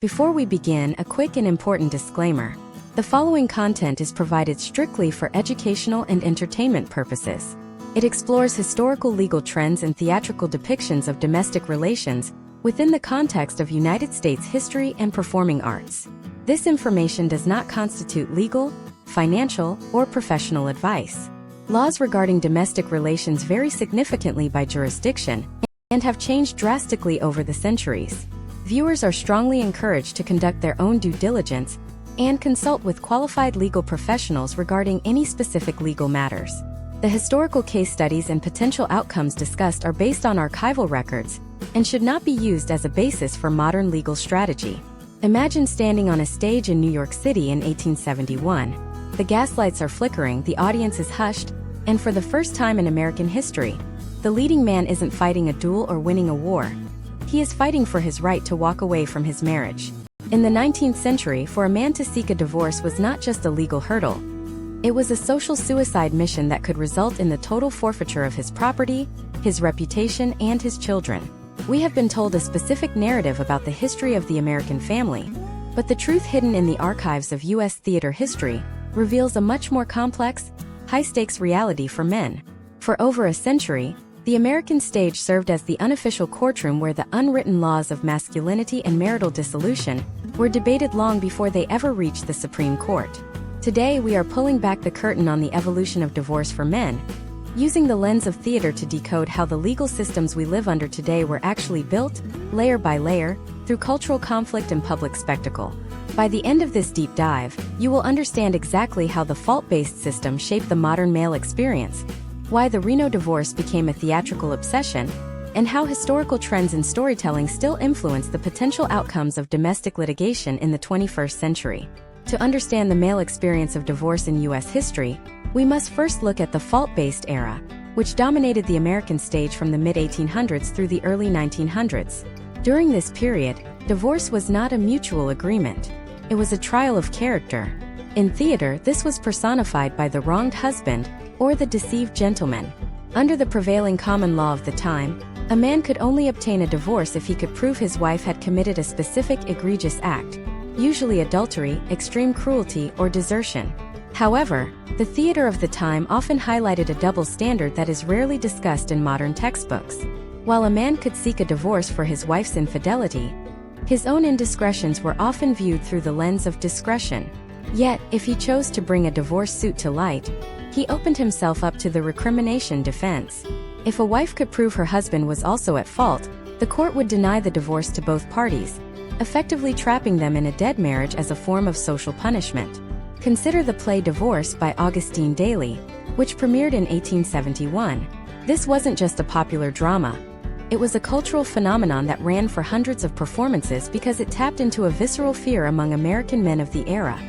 Before we begin, a quick and important disclaimer. The following content is provided strictly for educational and entertainment purposes. It explores historical legal trends and theatrical depictions of domestic relations within the context of United States history and performing arts. This information does not constitute legal, financial, or professional advice. Laws regarding domestic relations vary significantly by jurisdiction and have changed drastically over the centuries. Viewers are strongly encouraged to conduct their own due diligence and consult with qualified legal professionals regarding any specific legal matters. The historical case studies and potential outcomes discussed are based on archival records and should not be used as a basis for modern legal strategy. Imagine standing on a stage in New York City in 1871. The gaslights are flickering, the audience is hushed, and for the first time in American history, the leading man isn't fighting a duel or winning a war. He is fighting for his right to walk away from his marriage. In the 19th century, for a man to seek a divorce was not just a legal hurdle. It was a social suicide mission that could result in the total forfeiture of his property, his reputation, and his children. We have been told a specific narrative about the history of the American family, but the truth hidden in the archives of U.S. theater history reveals a much more complex, high-stakes reality for men. For over a century, the American stage served as the unofficial courtroom where the unwritten laws of masculinity and marital dissolution were debated long before they ever reached the Supreme Court. Today we are pulling back the curtain on the evolution of divorce for men, using the lens of theater to decode how the legal systems we live under today were actually built, layer by layer, through cultural conflict and public spectacle. By the end of this deep dive, you will understand exactly how the fault-based system shaped the modern male experience, why the Reno divorce became a theatrical obsession, and how historical trends in storytelling still influence the potential outcomes of domestic litigation in the 21st century. To understand the male experience of divorce in U.S. history, we must first look at the fault-based era, which dominated the American stage from the mid-1800s through the early 1900s. During this period, divorce was not a mutual agreement. It was a trial of character. In theater, this was personified by the wronged husband or the deceived gentleman. Under the prevailing common law of the time, a man could only obtain a divorce if he could prove his wife had committed a specific egregious act, usually adultery, extreme cruelty, or desertion. However, the theater of the time often highlighted a double standard that is rarely discussed in modern textbooks. While a man could seek a divorce for his wife's infidelity, his own indiscretions were often viewed through the lens of discretion. Yet, if he chose to bring a divorce suit to light, he opened himself up to the recrimination defense. If a wife could prove her husband was also at fault, the court would deny the divorce to both parties, effectively trapping them in a dead marriage as a form of social punishment. Consider the play Divorce by Augustine Daly, which premiered in 1871. This wasn't just a popular drama. It was a cultural phenomenon that ran for hundreds of performances because it tapped into a visceral fear among American men of the era: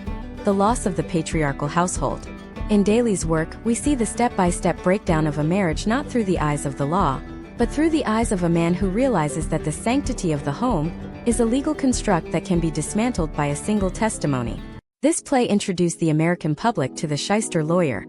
the loss of the patriarchal household. In Daly's work, we see the step-by-step breakdown of a marriage not through the eyes of the law, but through the eyes of a man who realizes that the sanctity of the home is a legal construct that can be dismantled by a single testimony. This play introduced the American public to the shyster lawyer,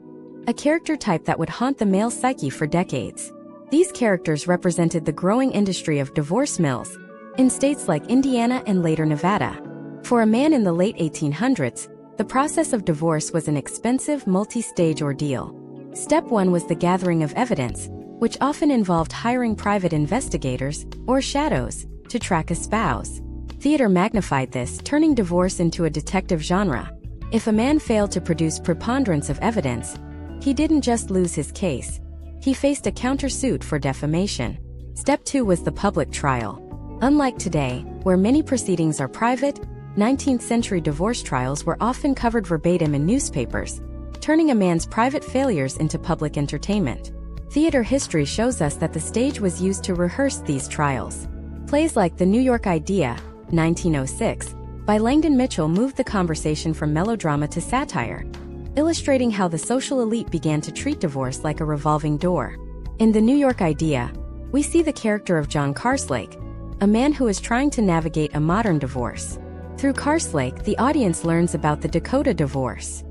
a character type that would haunt the male psyche for decades. These characters represented the growing industry of divorce mills in states like Indiana and later Nevada. For a man in the late 1800s, the process of divorce was an expensive, multi-stage ordeal. Step 1 was the gathering of evidence, which often involved hiring private investigators, or shadows, to track a spouse. Theater magnified this, turning divorce into a detective genre. If a man failed to produce preponderance of evidence, he didn't just lose his case. He faced a countersuit for defamation. Step 2 was the public trial. Unlike today, where many proceedings are private, 19th century divorce trials were often covered verbatim in newspapers, turning a man's private failures into public entertainment. Theater history shows us that the stage was used to rehearse these trials. Plays like The New York Idea, 1906, by Langdon Mitchell moved the conversation from melodrama to satire, illustrating how the social elite began to treat divorce like a revolving door. In The New York Idea, we see the character of John Carslake, a man who is trying to navigate a modern divorce. Through Carslake, the audience learns about the Dakota divorce.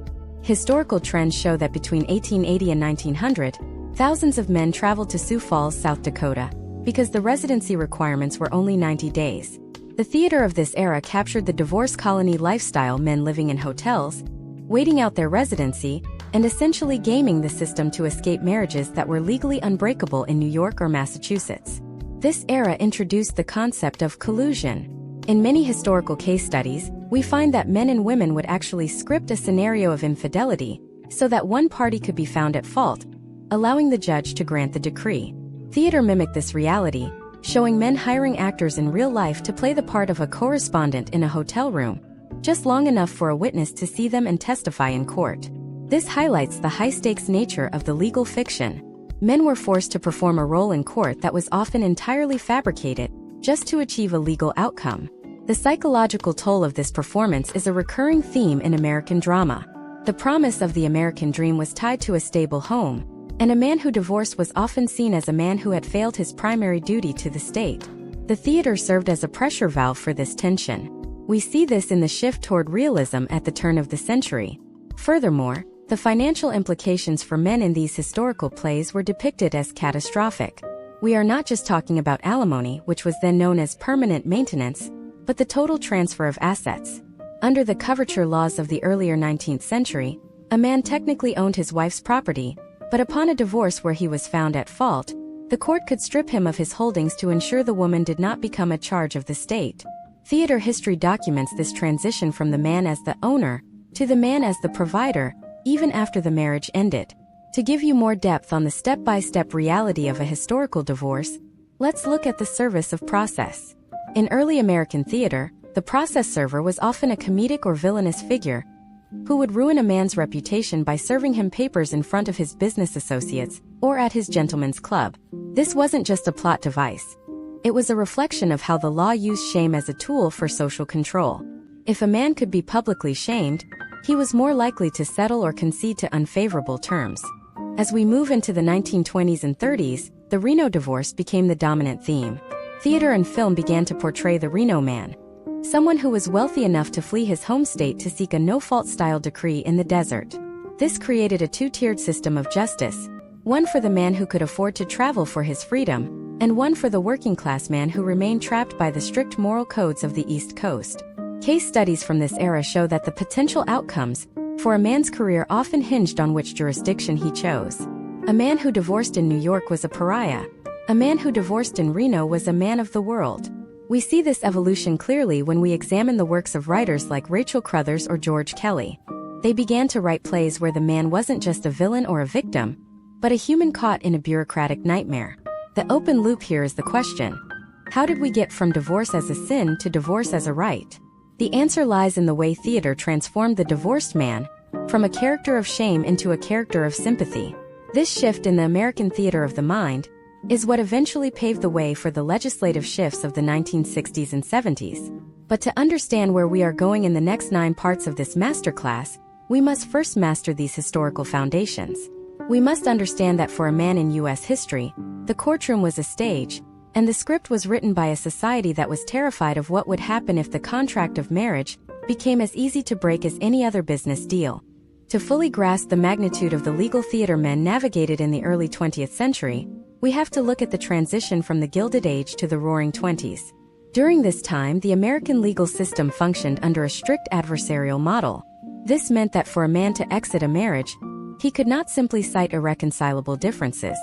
Historical trends show that between 1880 and 1900, thousands of men traveled to Sioux Falls, South Dakota, because the residency requirements were only 90 days. The theater of this era captured the divorce colony lifestyle, men living in hotels, waiting out their residency, and essentially gaming the system to escape marriages that were legally unbreakable in New York or Massachusetts. This era introduced the concept of collusion. In many historical case studies, we find that men and women would actually script a scenario of infidelity so that one party could be found at fault, allowing the judge to grant the decree. Theater mimicked this reality, showing men hiring actors in real life to play the part of a correspondent in a hotel room, just long enough for a witness to see them and testify in court. This highlights the high-stakes nature of the legal fiction. Men were forced to perform a role in court that was often entirely fabricated, just to achieve a legal outcome. The psychological toll of this performance is a recurring theme in American drama. The promise of the American dream was tied to a stable home, and a man who divorced was often seen as a man who had failed his primary duty to the state. The theater served as a pressure valve for this tension. We see this in the shift toward realism at the turn of the century. Furthermore, the financial implications for men in these historical plays were depicted as catastrophic. We are not just talking about alimony, which was then known as permanent maintenance, but the total transfer of assets. Under the coverture laws of the earlier 19th century, a man technically owned his wife's property, but upon a divorce where he was found at fault, the court could strip him of his holdings to ensure the woman did not become a charge of the state. Theater history documents this transition from the man as the owner to the man as the provider, even after the marriage ended. To give you more depth on the step-by-step reality of a historical divorce, let's look at the service of process. In early American theater, the process server was often a comedic or villainous figure who would ruin a man's reputation by serving him papers in front of his business associates or at his gentleman's club. This wasn't just a plot device. It was a reflection of how the law used shame as a tool for social control. If a man could be publicly shamed, he was more likely to settle or concede to unfavorable terms. As we move into the 1920s and 30s, the Reno divorce became the dominant theme. Theater and film began to portray the Reno man, someone who was wealthy enough to flee his home state to seek a no-fault style decree in the desert. This created a two-tiered system of justice, one for the man who could afford to travel for his freedom, and one for the working-class man who remained trapped by the strict moral codes of the East Coast. Case studies from this era show that the potential outcomes for a man's career often hinged on which jurisdiction he chose. A man who divorced in New York was a pariah. A man who divorced in Reno was a man of the world. We see this evolution clearly when we examine the works of writers like Rachel Crothers or George Kelly. They began to write plays where the man wasn't just a villain or a victim, but a human caught in a bureaucratic nightmare. The open loop here is the question: how did we get from divorce as a sin to divorce as a right? The answer lies in the way theater transformed the divorced man from a character of shame into a character of sympathy. This shift in the American theater of the mind is what eventually paved the way for the legislative shifts of the 1960s and 70s. But to understand where we are going in the next 9 parts of this masterclass, we must first master these historical foundations. We must understand that for a man in U.S. history, the courtroom was a stage, and the script was written by a society that was terrified of what would happen if the contract of marriage became as easy to break as any other business deal. To fully grasp the magnitude of the legal theater men navigated in the early 20th century, we have to look at the transition from the Gilded Age to the Roaring Twenties. During this time, the American legal system functioned under a strict adversarial model. This meant that for a man to exit a marriage, he could not simply cite irreconcilable differences.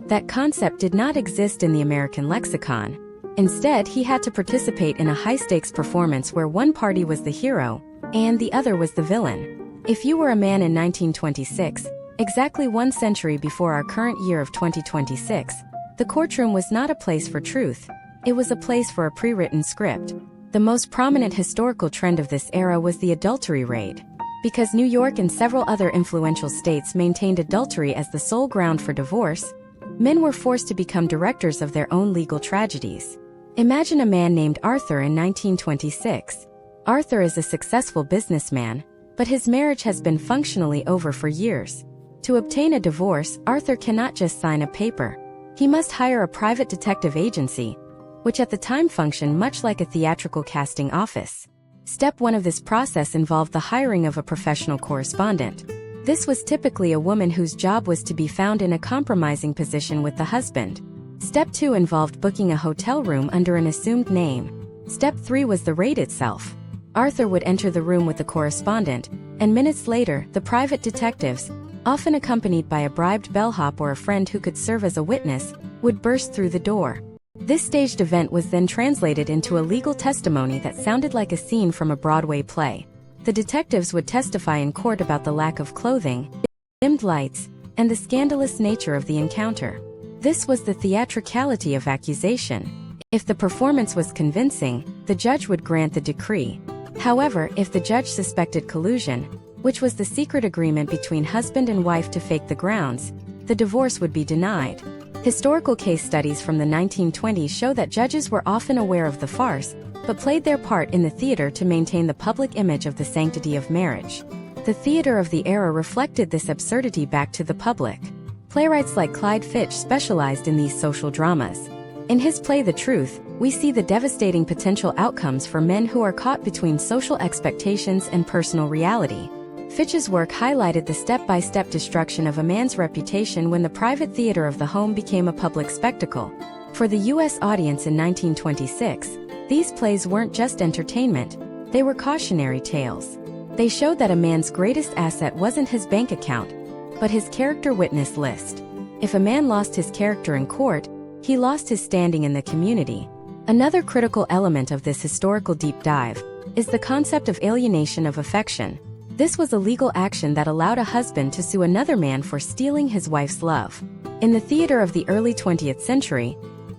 That concept did not exist in the American lexicon. Instead, he had to participate in a high-stakes performance where one party was the hero and the other was the villain. If you were a man in 1926, exactly 1 century before our current year of 2026, the courtroom was not a place for truth. It was a place for a pre-written script. The most prominent historical trend of this era was the adultery raid. Because New York and several other influential states maintained adultery as the sole ground for divorce, men were forced to become directors of their own legal tragedies. Imagine a man named Arthur in 1926. Arthur is a successful businessman, but his marriage has been functionally over for years. To obtain a divorce, Arthur cannot just sign a paper. He must hire a private detective agency, which at the time functioned much like a theatrical casting office. Step 1 of this process involved the hiring of a professional correspondent. This was typically a woman whose job was to be found in a compromising position with the husband. Step 2 involved booking a hotel room under an assumed name. Step 3 was the raid itself. Arthur would enter the room with the correspondent, and minutes later, the private detectives, often accompanied by a bribed bellhop or a friend who could serve as a witness, would burst through the door. This staged event was then translated into a legal testimony that sounded like a scene from a Broadway play. The detectives would testify in court about the lack of clothing, dimmed lights, and the scandalous nature of the encounter. This was the theatricality of accusation. If the performance was convincing, the judge would grant the decree. However, if the judge suspected collusion, which was the secret agreement between husband and wife to fake the grounds, the divorce would be denied. Historical case studies from the 1920s show that judges were often aware of the farce, but played their part in the theater to maintain the public image of the sanctity of marriage. The theater of the era reflected this absurdity back to the public. Playwrights like Clyde Fitch specialized in these social dramas. In his play The Truth, we see the devastating potential outcomes for men who are caught between social expectations and personal reality. Fitch's work highlighted the step-by-step destruction of a man's reputation when the private theater of the home became a public spectacle. For the U.S. audience in 1926, these plays weren't just entertainment, they were cautionary tales. They showed that a man's greatest asset wasn't his bank account, but his character witness list. If a man lost his character in court, he lost his standing in the community. Another critical element of this historical deep dive is the concept of alienation of affection. This was a legal action that allowed a husband to sue another man for stealing his wife's love. In the theater of the early 20th century,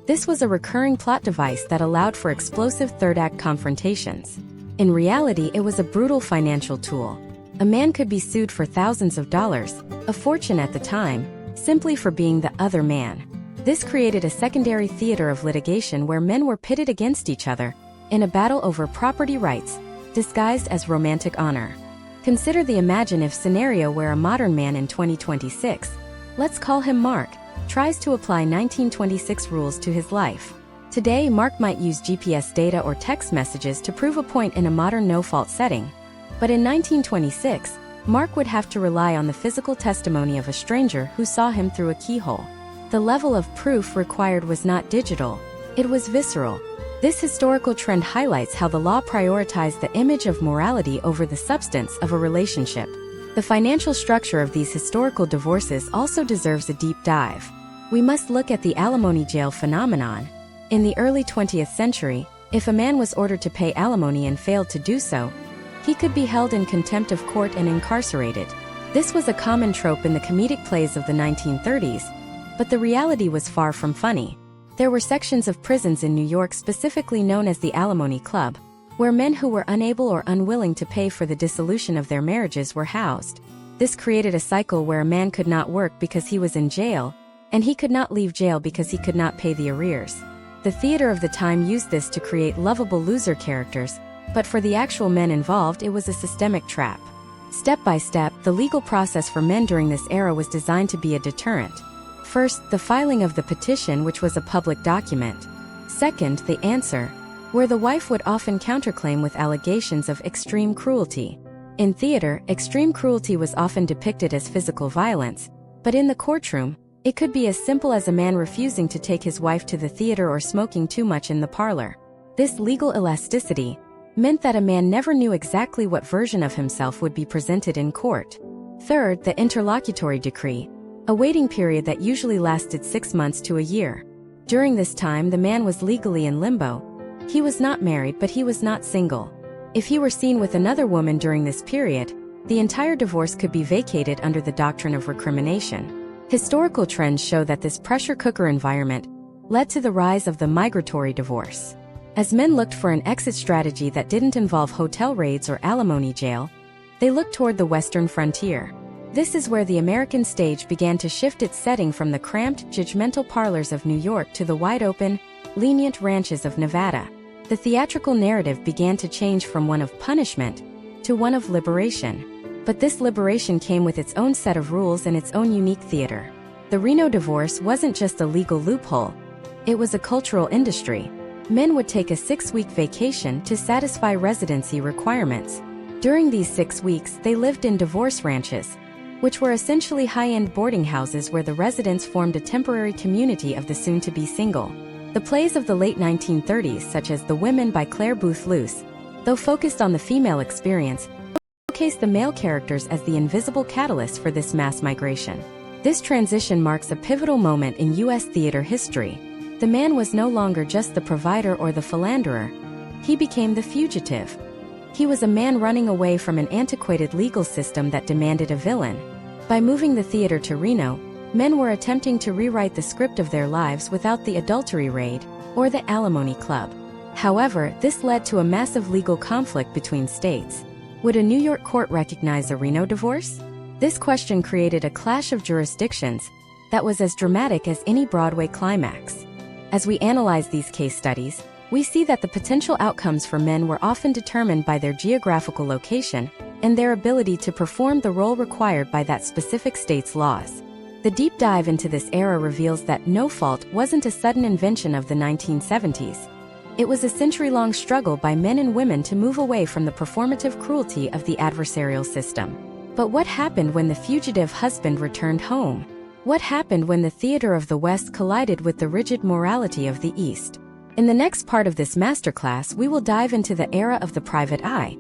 this was a recurring plot device that allowed for explosive third-act confrontations. In reality, it was a brutal financial tool. A man could be sued for thousands of dollars, a fortune at the time, simply for being the other man. This created a secondary theater of litigation where men were pitted against each other, in a battle over property rights, disguised as romantic honor. Consider the imagine-if scenario where a modern man in 2026, let's call him Mark, tries to apply 1926 rules to his life. Today, Mark might use GPS data or text messages to prove a point in a modern no-fault setting. But in 1926, Mark would have to rely on the physical testimony of a stranger who saw him through a keyhole. The level of proof required was not digital, it was visceral. This historical trend highlights how the law prioritized the image of morality over the substance of a relationship. The financial structure of these historical divorces also deserves a deep dive. We must look at the alimony jail phenomenon. In the early 20th century, if a man was ordered to pay alimony and failed to do so, he could be held in contempt of court and incarcerated. This was a common trope in the comedic plays of the 1930s, but the reality was far from funny. There were sections of prisons in New York specifically known as the Alimony Club, where men who were unable or unwilling to pay for the dissolution of their marriages were housed. This created a cycle where a man could not work because he was in jail, and he could not leave jail because he could not pay the arrears. The theater of the time used this to create lovable loser characters, but for the actual men involved it was a systemic trap. Step by step, the legal process for men during this era was designed to be a deterrent. First, the filing of the petition, which was a public document. Second, the answer, where the wife would often counterclaim with allegations of extreme cruelty. In theater, extreme cruelty was often depicted as physical violence, but in the courtroom, it could be as simple as a man refusing to take his wife to the theater or smoking too much in the parlor. This legal elasticity meant that a man never knew exactly what version of himself would be presented in court. Third, the interlocutory decree, a waiting period that usually lasted 6 months to a year. During this time, the man was legally in limbo. He was not married, but he was not single. If he were seen with another woman during this period, the entire divorce could be vacated under the doctrine of recrimination. Historical trends show that this pressure cooker environment led to the rise of the migratory divorce. As men looked for an exit strategy that didn't involve hotel raids or alimony jail, they looked toward the western frontier. This is where the American stage began to shift its setting from the cramped, judgmental parlors of New York to the wide-open, lenient ranches of Nevada. The theatrical narrative began to change from one of punishment to one of liberation. But this liberation came with its own set of rules and its own unique theater. The Reno divorce wasn't just a legal loophole, it was a cultural industry. Men would take a 6-week vacation to satisfy residency requirements. During these 6 weeks, they lived in divorce ranches, which were essentially high-end boarding houses where the residents formed a temporary community of the soon-to-be single. The plays of the late 1930s, such as The Women by Clare Boothe Luce, though focused on the female experience, showcase the male characters as the invisible catalyst for this mass migration. This transition marks a pivotal moment in U.S. theater history. The man was no longer just the provider or the philanderer. He became the fugitive. He was a man running away from an antiquated legal system that demanded a villain. By moving the theater to Reno, men were attempting to rewrite the script of their lives without the adultery raid or the alimony club. However, this led to a massive legal conflict between states. Would a New York court recognize a Reno divorce? This question created a clash of jurisdictions that was as dramatic as any Broadway climax. As we analyze these case studies, we see that the potential outcomes for men were often determined by their geographical location and their ability to perform the role required by that specific state's laws. The deep dive into this era reveals that no fault wasn't a sudden invention of the 1970s. It was a century-long struggle by men and women to move away from the performative cruelty of the adversarial system. But what happened when the fugitive husband returned home? What happened when the theater of the West collided with the rigid morality of the East? In the next part of this masterclass, we will dive into the era of the private eye,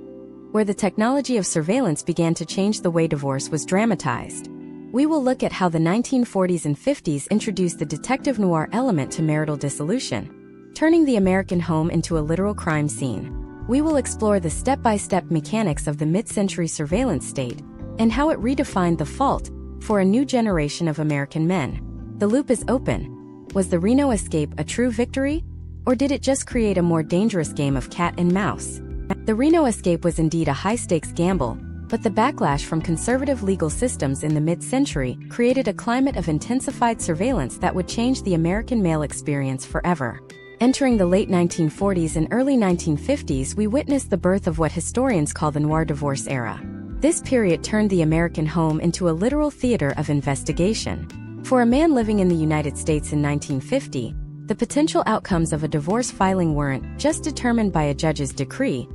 where the technology of surveillance began to change the way divorce was dramatized. We will look at how the 1940s and 50s introduced the detective noir element to marital dissolution, turning the American home into a literal crime scene. We will explore the step-by-step mechanics of the mid-century surveillance state and how it redefined the fault for a new generation of American men. The loop is open. Was the Reno escape a true victory, or did it just create a more dangerous game of cat and mouse? The Reno escape was indeed a high-stakes gamble, but the backlash from conservative legal systems in the mid-century created a climate of intensified surveillance that would change the American male experience forever. Entering the late 1940s and early 1950s, we witnessed the birth of what historians call the noir divorce era. This period turned the American home into a literal theater of investigation. For a man living in the United States in 1950, the potential outcomes of a divorce filing weren't just determined by a judge's decree,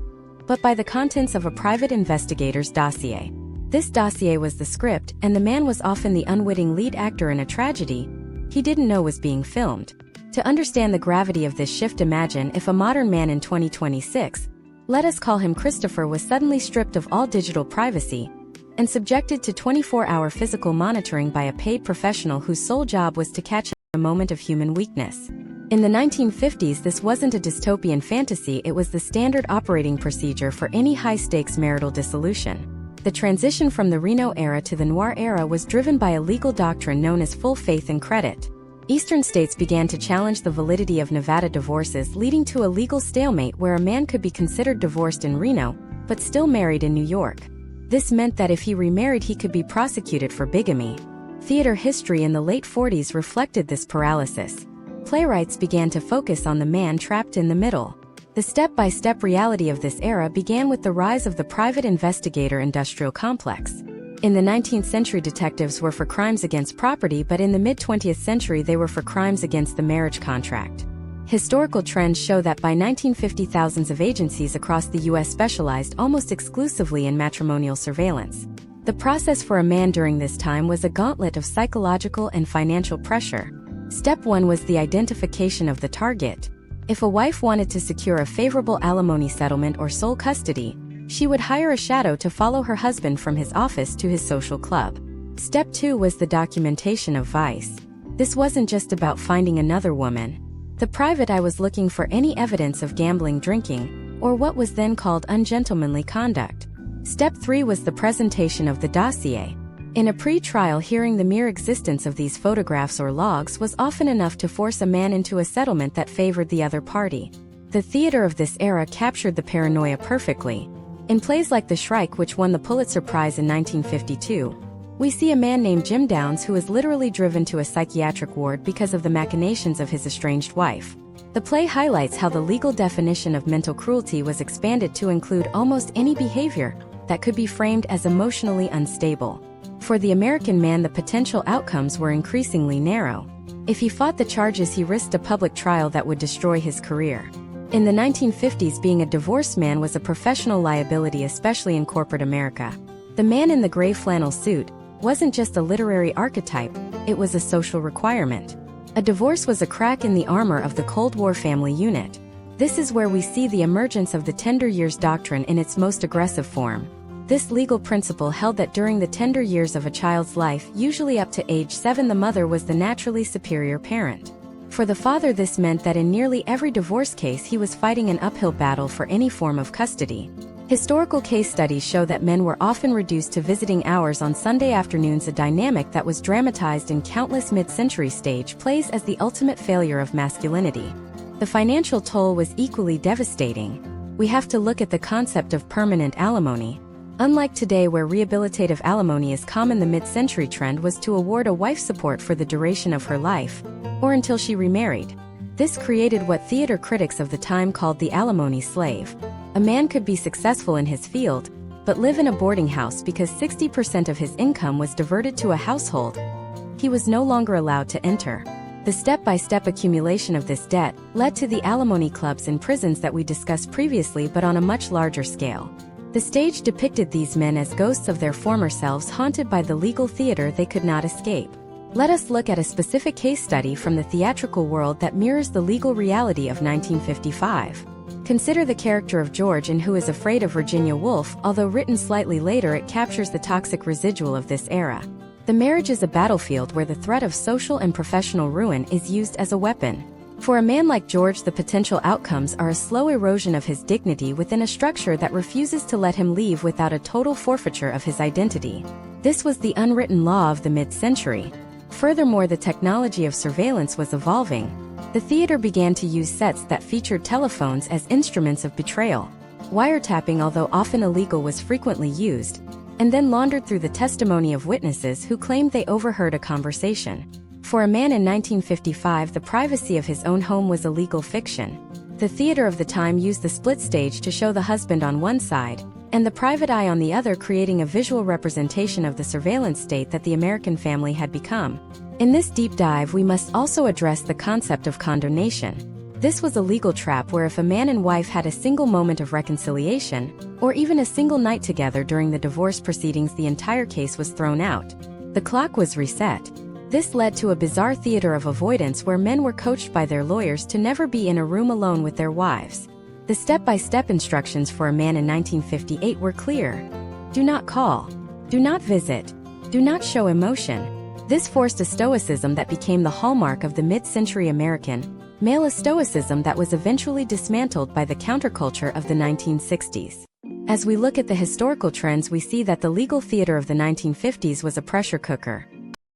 but by the contents of a private investigator's dossier. This dossier was the script, and the man was often the unwitting lead actor in a tragedy he didn't know was being filmed. To understand the gravity of this shift, imagine if a modern man in 2026, let us call him Christopher, was suddenly stripped of all digital privacy and subjected to 24-hour physical monitoring by a paid professional whose sole job was to catch a moment of human weakness. In the 1950s, this wasn't a dystopian fantasy, it was the standard operating procedure for any high-stakes marital dissolution. The transition from the Reno era to the noir era was driven by a legal doctrine known as full faith and credit. Eastern states began to challenge the validity of Nevada divorces, leading to a legal stalemate where a man could be considered divorced in Reno, but still married in New York. This meant that if he remarried, he could be prosecuted for bigamy. Theater history in the late 40s reflected this paralysis. Playwrights began to focus on the man trapped in the middle. The step-by-step reality of this era began with the rise of the private investigator industrial complex. In the 19th century, detectives were for crimes against property, but in the mid-20th century they were for crimes against the marriage contract. Historical trends show that by 1950 thousands of agencies across the U.S. specialized almost exclusively in matrimonial surveillance. The process for a man during this time was a gauntlet of psychological and financial pressure. Step 1 was the identification of the target. If a wife wanted to secure a favorable alimony settlement or sole custody, she would hire a shadow to follow her husband from his office to his social club. Step 2 was the documentation of vice. This wasn't just about finding another woman. The private eye was looking for any evidence of gambling, drinking, or what was then called ungentlemanly conduct. Step 3 was the presentation of the dossier. In a pre-trial hearing, the mere existence of these photographs or logs was often enough to force a man into a settlement that favored the other party. The theater of this era captured the paranoia perfectly. In plays like The Shrike, which won the Pulitzer Prize in 1952, we see a man named Jim Downs who is literally driven to a psychiatric ward because of the machinations of his estranged wife. The play highlights how the legal definition of mental cruelty was expanded to include almost any behavior that could be framed as emotionally unstable. For the American man, the potential outcomes were increasingly narrow. If he fought the charges, he risked a public trial that would destroy his career. In the 1950s, being a divorced man was a professional liability, especially in corporate America. The man in the gray flannel suit wasn't just a literary archetype, it was a social requirement. A divorce was a crack in the armor of the Cold War family unit. This is where we see the emergence of the tender years doctrine in its most aggressive form. This legal principle held that during the tender years of a child's life, usually up to age 7, the mother was the naturally superior parent. For the father, this meant that in nearly every divorce case he was fighting an uphill battle for any form of custody. Historical case studies show that men were often reduced to visiting hours on Sunday afternoons, a dynamic that was dramatized in countless mid-century stage plays as the ultimate failure of masculinity. The financial toll was equally devastating. We have to look at the concept of permanent alimony. Unlike today, where rehabilitative alimony is common, the mid-century trend was to award a wife support for the duration of her life, or until she remarried. This created what theater critics of the time called the alimony slave. A man could be successful in his field, but live in a boarding house because 60% of his income was diverted to a household he was no longer allowed to enter. The step-by-step accumulation of this debt led to the alimony clubs in prisons that we discussed previously, but on a much larger scale. The stage depicted these men as ghosts of their former selves, haunted by the legal theater they could not escape. Let us look at a specific case study from the theatrical world that mirrors the legal reality of 1955. Consider the character of George in Who is Afraid of Virginia Woolf. Although written slightly later, it captures the toxic residual of this era. The marriage is a battlefield where the threat of social and professional ruin is used as a weapon. For a man like George, the potential outcomes are a slow erosion of his dignity within a structure that refuses to let him leave without a total forfeiture of his identity. This was the unwritten law of the mid-century. Furthermore, the technology of surveillance was evolving. The theater began to use sets that featured telephones as instruments of betrayal. Wiretapping, although often illegal, was frequently used, and then laundered through the testimony of witnesses who claimed they overheard a conversation. For a man in 1955, the privacy of his own home was a legal fiction. The theater of the time used the split stage to show the husband on one side and the private eye on the other, creating a visual representation of the surveillance state that the American family had become. In this deep dive, we must also address the concept of condonation. This was a legal trap where if a man and wife had a single moment of reconciliation, or even a single night together during the divorce proceedings, the entire case was thrown out. The clock was reset. This led to a bizarre theater of avoidance where men were coached by their lawyers to never be in a room alone with their wives. The step-by-step instructions for a man in 1958 were clear. Do not call. Do not visit. Do not show emotion. This forced a stoicism that became the hallmark of the mid-century American male, a stoicism that was eventually dismantled by the counterculture of the 1960s. As we look at the historical trends, we see that the legal theater of the 1950s was a pressure cooker.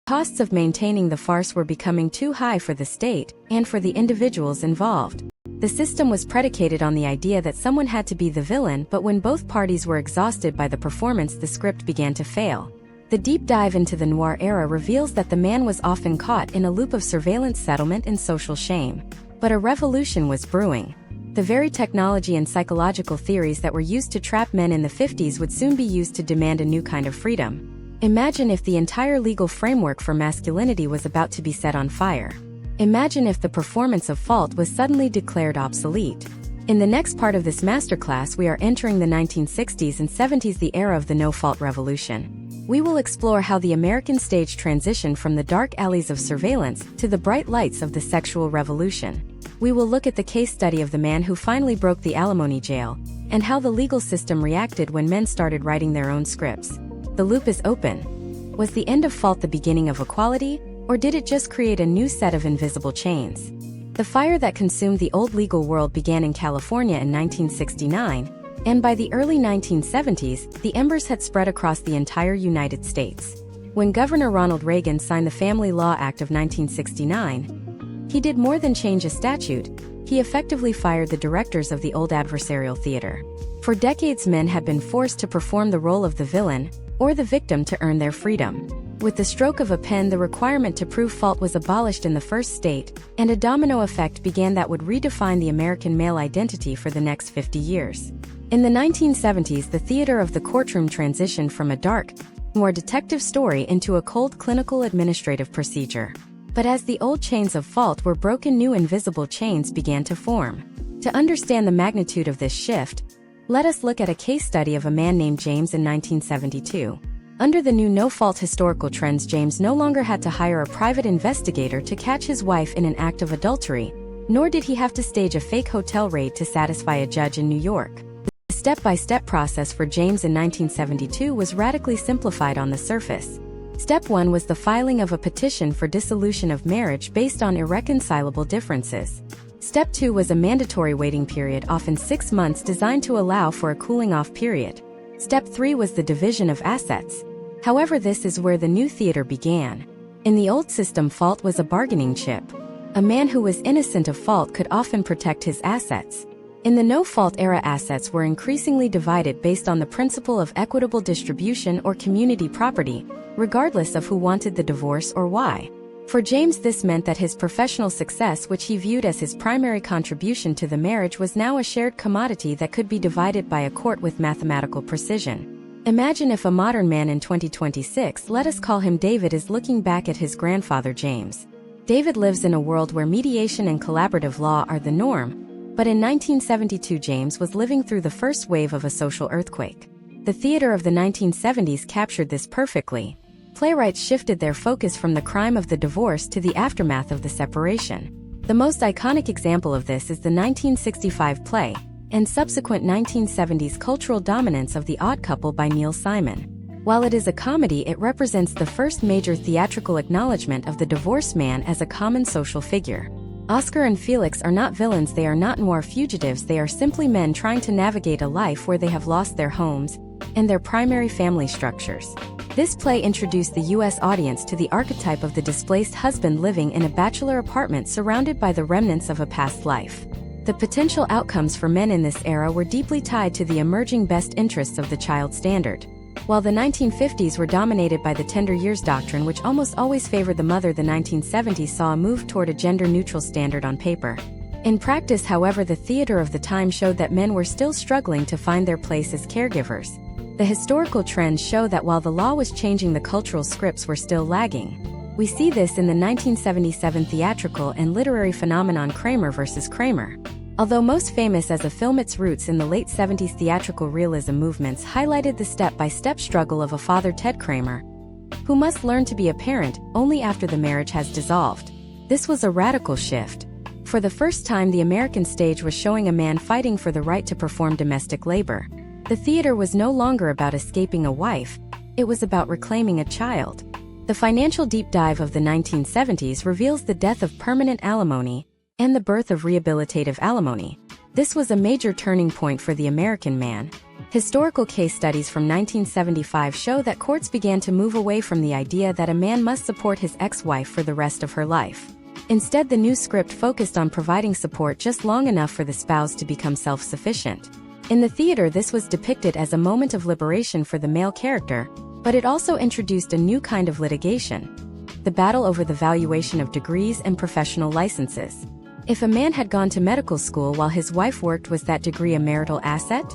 Costs of maintaining the farce were becoming too high for the state and for the individuals involved. The system was predicated on the idea that someone had to be the villain, but when both parties were exhausted by the performance, the script began to fail. The deep dive into the noir era reveals that the man was often caught in a loop of surveillance, settlement, and social shame. But a revolution was brewing. The very technology and psychological theories that were used to trap men in the 50s would soon be used to demand a new kind of freedom. Imagine if the entire legal framework for masculinity was about to be set on fire. Imagine if the performance of fault was suddenly declared obsolete. In the next part of this masterclass, we are entering the 1960s and 70s, the era of the no-fault revolution. We will explore how the American stage transitioned from the dark alleys of surveillance to the bright lights of the sexual revolution. We will look at the case study of the man who finally broke the alimony jail, and how the legal system reacted when men started writing their own scripts. The loop is open. Was the end of fault the beginning of equality, or did it just create a new set of invisible chains? The fire that consumed the old legal world began in California in 1969, and by the early 1970s, the embers had spread across the entire United States. When Governor Ronald Reagan signed the Family Law Act of 1969, he did more than change a statute. He effectively fired the directors of the old adversarial theater. For decades, men had been forced to perform the role of the villain or the victim to earn their freedom. With the stroke of a pen, the requirement to prove fault was abolished in the first state, and a domino effect began that would redefine the American male identity for the next 50 years. In the 1970s, the theater of the courtroom transitioned from a dark, more detective story into a cold clinical administrative procedure. But as the old chains of fault were broken, new invisible chains began to form. To understand the magnitude of this shift, let us look at a case study of a man named James in 1972. Under the new no-fault historical trends, James no longer had to hire a private investigator to catch his wife in an act of adultery, nor did he have to stage a fake hotel raid to satisfy a judge in New York. The step-by-step process for James in 1972 was radically simplified on the surface. Step 1 was the filing of a petition for dissolution of marriage based on irreconcilable differences. Step 2 was a mandatory waiting period, often 6 months, designed to allow for a cooling-off period. Step 3 was the division of assets. However, this is where the new theater began. In the old system, fault was a bargaining chip. A man who was innocent of fault could often protect his assets. In the no-fault era, assets were increasingly divided based on the principle of equitable distribution or community property, regardless of who wanted the divorce or why. For James, this meant that his professional success, which he viewed as his primary contribution to the marriage, was now a shared commodity that could be divided by a court with mathematical precision. Imagine if a modern man in 2026, let us call him David, is looking back at his grandfather James. David lives in a world where mediation and collaborative law are the norm, but in 1972 James was living through the first wave of a social earthquake. The theater of the 1970s captured this perfectly. Playwrights shifted their focus from the crime of the divorce to the aftermath of the separation. The most iconic example of this is the 1965 play, and subsequent 1970s cultural dominance of The Odd Couple by Neil Simon. While it is a comedy, it represents the first major theatrical acknowledgement of the divorced man as a common social figure. Oscar and Felix are not villains, they are not noir fugitives, they are simply men trying to navigate a life where they have lost their homes and their primary family structures. This play introduced the U.S. audience to the archetype of the displaced husband living in a bachelor apartment surrounded by the remnants of a past life. The potential outcomes for men in this era were deeply tied to the emerging best interests of the child standard. While the 1950s were dominated by the tender years doctrine, which almost always favored the mother, the 1970s saw a move toward a gender-neutral standard on paper. In practice, however, the theater of the time showed that men were still struggling to find their place as caregivers. The historical trends show that while the law was changing, the cultural scripts were still lagging. We see this in the 1977 theatrical and literary phenomenon Kramer vs. Kramer. Although most famous as a film, its roots in the late 70s theatrical realism movements highlighted the step-by-step struggle of a father, Ted Kramer, who must learn to be a parent only after the marriage has dissolved. This was a radical shift. For the first time, the American stage was showing a man fighting for the right to perform domestic labor. The theater was no longer about escaping a wife, it was about reclaiming a child. The financial deep dive of the 1970s reveals the death of permanent alimony and the birth of rehabilitative alimony. This was a major turning point for the American man. Historical case studies from 1975 show that courts began to move away from the idea that a man must support his ex-wife for the rest of her life. Instead, the new script focused on providing support just long enough for the spouse to become self-sufficient. In the theater, this was depicted as a moment of liberation for the male character, but it also introduced a new kind of litigation: the battle over the valuation of degrees and professional licenses. If a man had gone to medical school while his wife worked, was that degree a marital asset?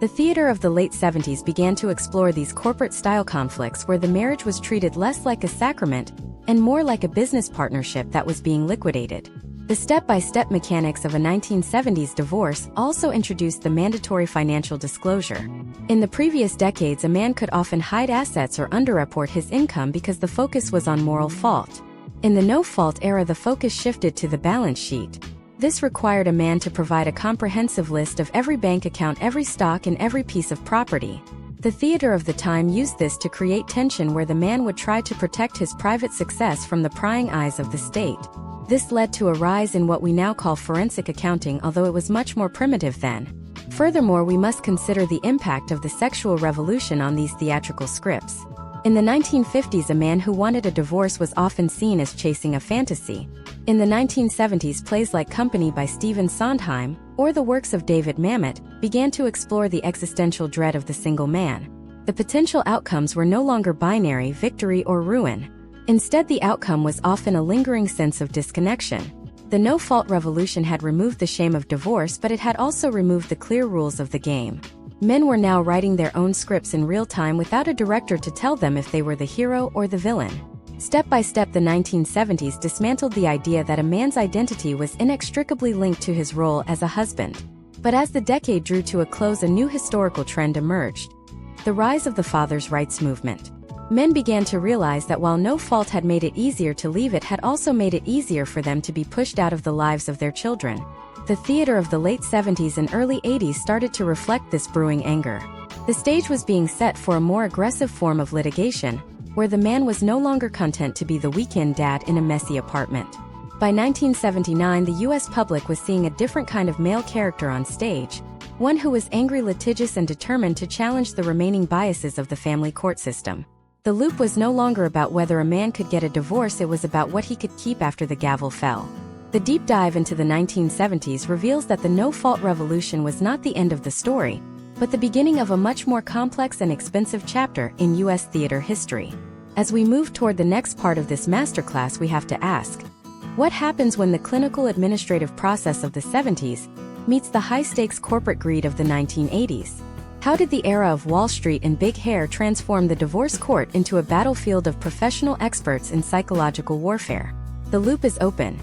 The theater of the late 70s began to explore these corporate-style conflicts where the marriage was treated less like a sacrament and more like a business partnership that was being liquidated. The step-by-step mechanics of a 1970s divorce also introduced the mandatory financial disclosure. In the previous decades, a man could often hide assets or underreport his income because the focus was on moral fault. In the no-fault era, the focus shifted to the balance sheet. This required a man to provide a comprehensive list of every bank account, every stock, and every piece of property. The theater of the time used this to create tension where the man would try to protect his private success from the prying eyes of the state. This led to a rise in what we now call forensic accounting, although it was much more primitive then. Furthermore, we must consider the impact of the sexual revolution on these theatrical scripts. In the 1950s, a man who wanted a divorce was often seen as chasing a fantasy. In the 1970s, plays like Company by Stephen Sondheim, or the works of David Mamet, began to explore the existential dread of the single man. The potential outcomes were no longer binary, victory or ruin. Instead, the outcome was often a lingering sense of disconnection. The no-fault revolution had removed the shame of divorce, but it had also removed the clear rules of the game. Men were now writing their own scripts in real time without a director to tell them if they were the hero or the villain. Step by step, the 1970s dismantled the idea that a man's identity was inextricably linked to his role as a husband. But as the decade drew to a close, a new historical trend emerged: the rise of the father's rights movement. Men began to realize that while no fault had made it easier to leave, it had also made it easier for them to be pushed out of the lives of their children. The theater of the late 70s and early 80s started to reflect this brewing anger. The stage was being set for a more aggressive form of litigation, where the man was no longer content to be the weekend dad in a messy apartment. By 1979, the US public was seeing a different kind of male character on stage, one who was angry, litigious, and determined to challenge the remaining biases of the family court system. The loop was no longer about whether a man could get a divorce, it was about what he could keep after the gavel fell. The deep dive into the 1970s reveals that the no-fault revolution was not the end of the story, but the beginning of a much more complex and expensive chapter in US theater history. As we move toward the next part of this masterclass, we have to ask, what happens when the clinical administrative process of the 70s meets the high-stakes corporate greed of the 1980s? How did the era of Wall Street and big hair transform the divorce court into a battlefield of professional experts in psychological warfare? The loop is open.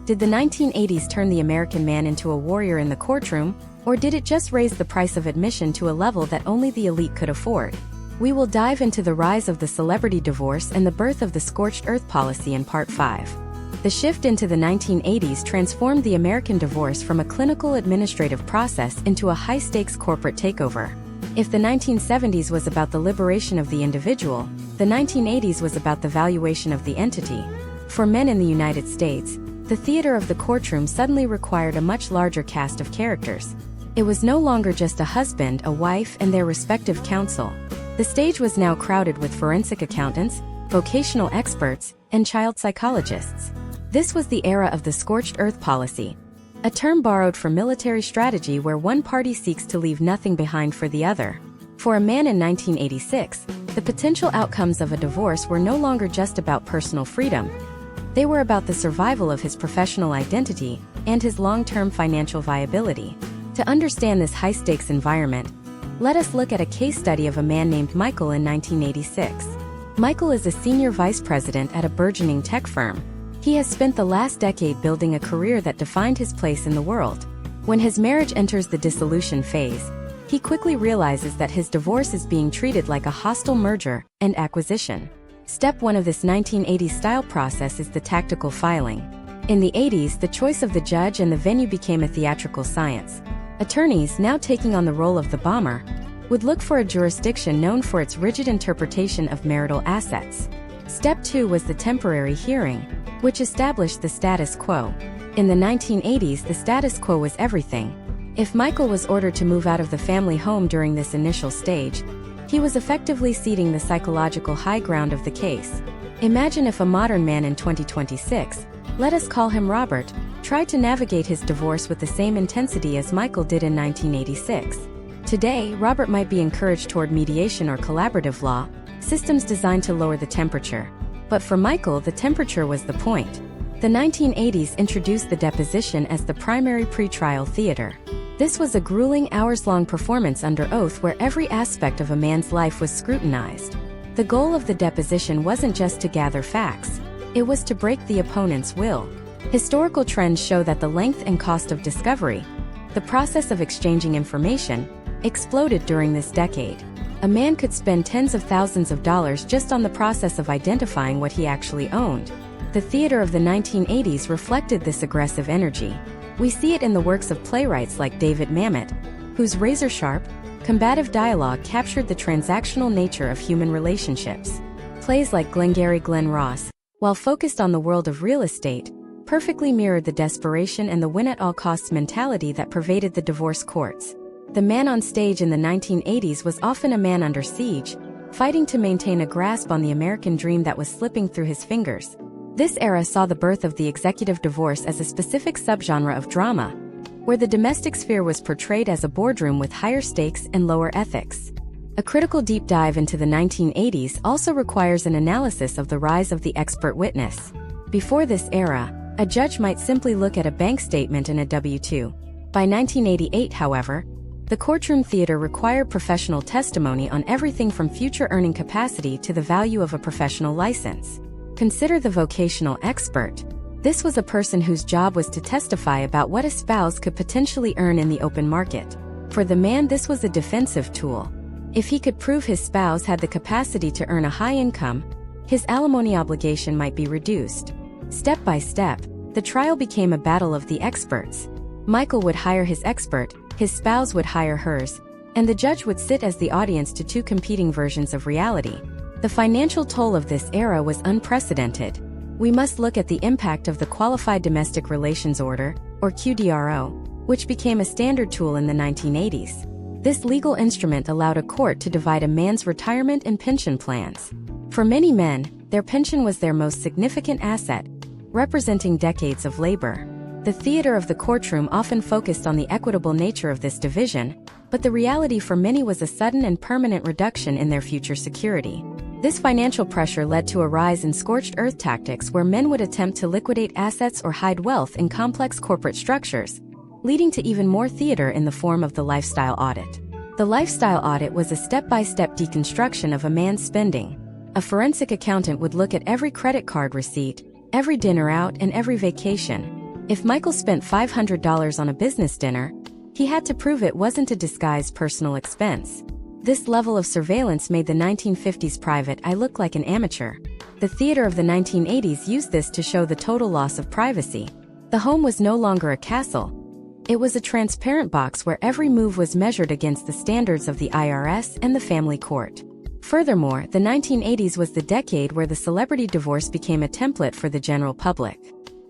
Did the 1980s turn the American man into a warrior in the courtroom, or did it just raise the price of admission to a level that only the elite could afford? We will dive into the rise of the celebrity divorce and the birth of the scorched earth policy in Part 5. The shift into the 1980s transformed the American divorce from a clinical administrative process into a high-stakes corporate takeover. If the 1970s was about the liberation of the individual, the 1980s was about the valuation of the entity. For men in the United States, the theater of the courtroom suddenly required a much larger cast of characters. It was no longer just a husband, a wife, and their respective counsel. The stage was now crowded with forensic accountants, vocational experts, and child psychologists. This was the era of the scorched earth policy, a term borrowed from military strategy where one party seeks to leave nothing behind for the other. For a man in 1986, the potential outcomes of a divorce were no longer just about personal freedom. They were about the survival of his professional identity and his long-term financial viability. To understand this high-stakes environment, let us look at a case study of a man named Michael in 1986. Michael is a senior vice president at a burgeoning tech firm. He has spent the last decade building a career that defined his place in the world. When his marriage enters the dissolution phase, he quickly realizes that his divorce is being treated like a hostile merger and acquisition. Step 1 of this 1980s style process is the tactical filing. In the 80s, the choice of the judge and the venue became a theatrical science. Attorneys, now taking on the role of the bomber, would look for a jurisdiction known for its rigid interpretation of marital assets. Step 2 was the temporary hearing, which established the status quo. In the 1980s, the status quo was everything. If Michael was ordered to move out of the family home during this initial stage, he was effectively ceding the psychological high ground of the case. Imagine if a modern man in 2026, let us call him Robert, tried to navigate his divorce with the same intensity as Michael did in 1986. Today, Robert might be encouraged toward mediation or collaborative law, systems designed to lower the temperature. But for Michael, the temperature was the point. The 1980s introduced the deposition as the primary pretrial theater. This was a grueling hours-long performance under oath where every aspect of a man's life was scrutinized. The goal of the deposition wasn't just to gather facts. It was to break the opponent's will. Historical trends show that the length and cost of discovery, the process of exchanging information, exploded during this decade. A man could spend tens of thousands of dollars just on the process of identifying what he actually owned. The theater of the 1980s reflected this aggressive energy. We see it in the works of playwrights like David Mamet, whose razor-sharp, combative dialogue captured the transactional nature of human relationships. Plays like Glengarry Glen Ross, while focused on the world of real estate, perfectly mirrored the desperation and the win-at-all-costs mentality that pervaded the divorce courts. The man on stage in the 1980s was often a man under siege, fighting to maintain a grasp on the American dream that was slipping through his fingers. This era saw the birth of the executive divorce as a specific subgenre of drama, where the domestic sphere was portrayed as a boardroom with higher stakes and lower ethics. A critical deep dive into the 1980s also requires an analysis of the rise of the expert witness. Before this era, a judge might simply look at a bank statement and a W-2. By 1988, however, the courtroom theater required professional testimony on everything from future earning capacity to the value of a professional license. Consider the vocational expert. This was a person whose job was to testify about what a spouse could potentially earn in the open market. For the man, this was a defensive tool. If he could prove his spouse had the capacity to earn a high income, his alimony obligation might be reduced. Step by step, the trial became a battle of the experts. Michael would hire his expert, his spouse would hire hers, and the judge would sit as the audience to two competing versions of reality. The financial toll of this era was unprecedented. We must look at the impact of the Qualified Domestic Relations Order, or QDRO, which became a standard tool in the 1980s. This legal instrument allowed a court to divide a man's retirement and pension plans. For many men, their pension was their most significant asset, representing decades of labor. The theater of the courtroom often focused on the equitable nature of this division, but the reality for many was a sudden and permanent reduction in their future security. This financial pressure led to a rise in scorched earth tactics where men would attempt to liquidate assets or hide wealth in complex corporate structures, leading to even more theater in the form of the lifestyle audit. The lifestyle audit was a step-by-step deconstruction of a man's spending. A forensic accountant would look at every credit card receipt, every dinner out, and every vacation. If Michael spent $500 on a business dinner, he had to prove it wasn't a disguised personal expense. This level of surveillance made the 1950s private eye look like an amateur. The theater of the 1980s used this to show the total loss of privacy. The home was no longer a castle. It was a transparent box where every move was measured against the standards of the IRS and the family court. Furthermore, the 1980s was the decade where the celebrity divorce became a template for the general public.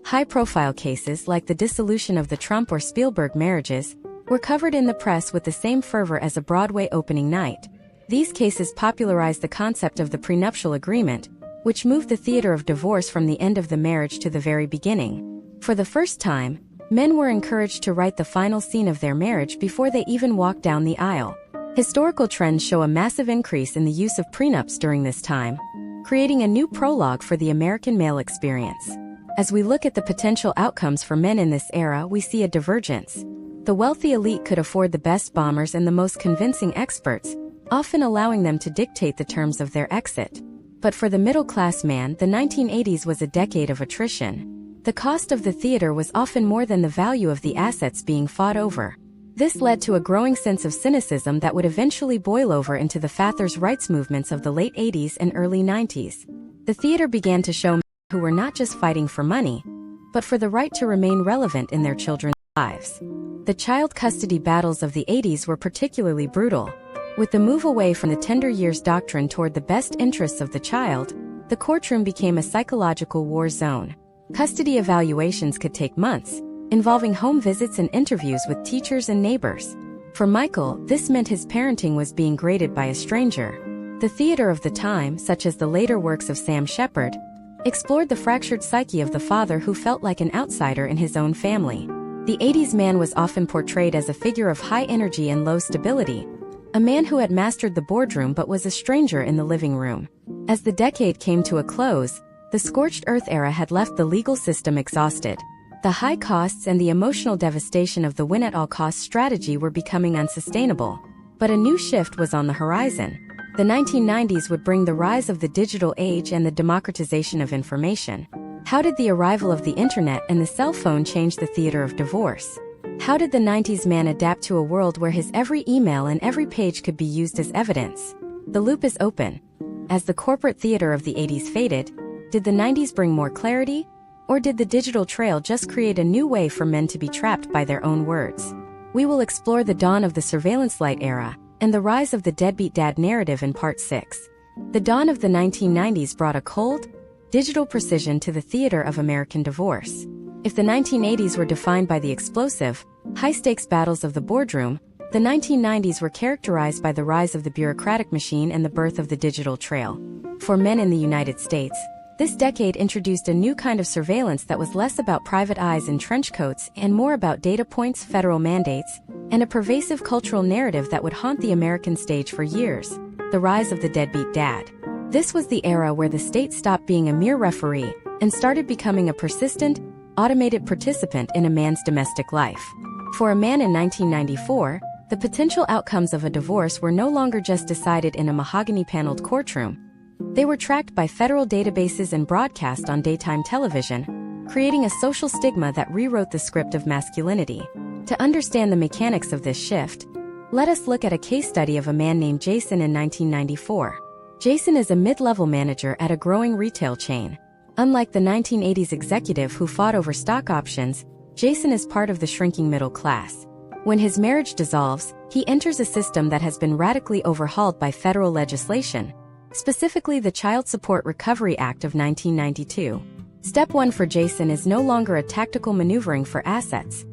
High-profile cases like the dissolution of the Trump or Spielberg marriages were covered in the press with the same fervor as a Broadway opening night. These cases popularized the concept of the prenuptial agreement, which moved the theater of divorce from the end of the marriage to the very beginning. For the first time, men were encouraged to write the final scene of their marriage before they even walked down the aisle. Historical trends show a massive increase in the use of prenups during this time, creating a new prologue for the American male experience. As we look at the potential outcomes for men in this era, we see a divergence. The wealthy elite could afford the best bombers and the most convincing experts, often allowing them to dictate the terms of their exit. But for the middle-class man, the 1980s was a decade of attrition. The cost of the theater was often more than the value of the assets being fought over. This led to a growing sense of cynicism that would eventually boil over into the Fathers' rights movements of the late 80s and early 90s. The theater began to show men who were not just fighting for money, but for the right to remain relevant in their children's lives. The child custody battles of the 80s were particularly brutal. With the move away from the tender years doctrine toward the best interests of the child, the courtroom became a psychological war zone. Custody evaluations could take months, involving home visits and interviews with teachers and neighbors. For Michael, this meant his parenting was being graded by a stranger. The theater of the time, such as the later works of Sam Shepard, explored the fractured psyche of the father who felt like an outsider in his own family. The 80s man was often portrayed as a figure of high energy and low stability, a man who had mastered the boardroom but was a stranger in the living room. As the decade came to a close, the scorched earth era had left the legal system exhausted. The high costs and the emotional devastation of the win-at-all-costs strategy were becoming unsustainable. But a new shift was on the horizon. The 1990s would bring the rise of the digital age and the democratization of information. How did the arrival of the internet and the cell phone change the theater of divorce? How did the 90s man adapt to a world where his every email and every page could be used as evidence? The loop is open. As the corporate theater of the 80s faded, did the 90s bring more clarity? Or did the digital trail just create a new way for men to be trapped by their own words? We will explore the dawn of the surveillance light era and the rise of the deadbeat dad narrative in Part 6. The dawn of the 1990s brought a cold, digital precision to the theater of American divorce. If the 1980s were defined by the explosive, high-stakes battles of the boardroom, the 1990s were characterized by the rise of the bureaucratic machine and the birth of the digital trail. For men in the United States, this decade introduced a new kind of surveillance that was less about private eyes in trench coats and more about data points, federal mandates, and a pervasive cultural narrative that would haunt the American stage for years: the rise of the deadbeat dad. This was the era where the state stopped being a mere referee and started becoming a persistent, automated participant in a man's domestic life. For a man in 1994, the potential outcomes of a divorce were no longer just decided in a mahogany-paneled courtroom. They were tracked by federal databases and broadcast on daytime television, creating a social stigma that rewrote the script of masculinity. To understand the mechanics of this shift, Let us look at a case study of a man named Jason in 1994. Jason is a mid-level manager at a growing retail chain. Unlike the 1980s executive who fought over stock options, Jason is part of the shrinking middle class. When his marriage dissolves, he enters a system that has been radically overhauled by federal legislation, specifically the Child Support Recovery Act of 1992. Step 1 for Jason is no longer a tactical maneuvering for assets.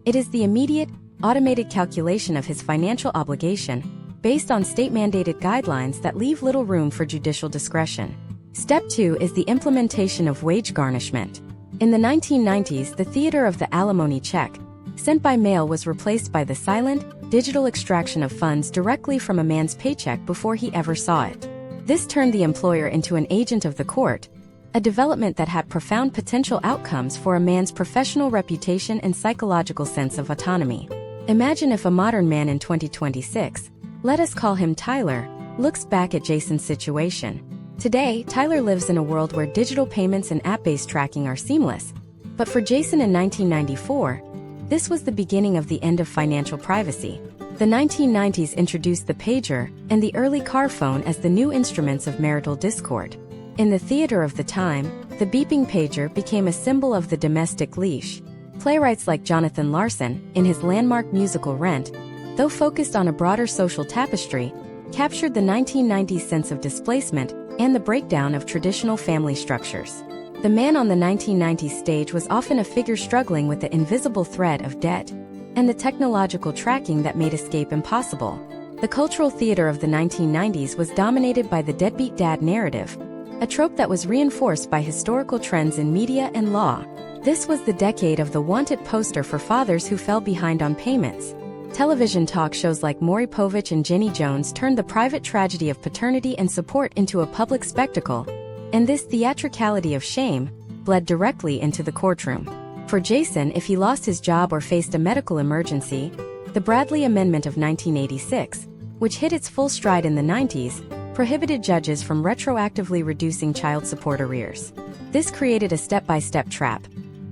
It is the immediate, automated calculation of his financial obligation, based on state-mandated guidelines that leave little room for judicial discretion. Step 2 is the implementation of wage garnishment. In the 1990s, the theater of the alimony check, sent by mail, was replaced by the silent, digital extraction of funds directly from a man's paycheck before he ever saw it. This turned the employer into an agent of the court, a development that had profound potential outcomes for a man's professional reputation and psychological sense of autonomy. Imagine if a modern man in 2026, let us call him Tyler, looks back at Jason's situation. Today, Tyler lives in a world where digital payments and app-based tracking are seamless. But for Jason in 1994, this was the beginning of the end of financial privacy. The 1990s introduced the pager and the early car phone as the new instruments of marital discord. In the theater of the time, the beeping pager became a symbol of the domestic leash. Playwrights like Jonathan Larson, in his landmark musical Rent, though focused on a broader social tapestry, captured the 1990s sense of displacement and the breakdown of traditional family structures. The man on the 1990s stage was often a figure struggling with the invisible thread of debt and the technological tracking that made escape impossible. The cultural theater of the 1990s was dominated by the deadbeat dad narrative, a trope that was reinforced by historical trends in media and law. This was the decade of the wanted poster for fathers who fell behind on payments. Television talk shows like Maury Povich and Jenny Jones turned the private tragedy of paternity and support into a public spectacle, and this theatricality of shame bled directly into the courtroom. For Jason, if he lost his job or faced a medical emergency, the Bradley Amendment of 1986, which hit its full stride in the 90s, prohibited judges from retroactively reducing child support arrears. This created a step-by-step trap.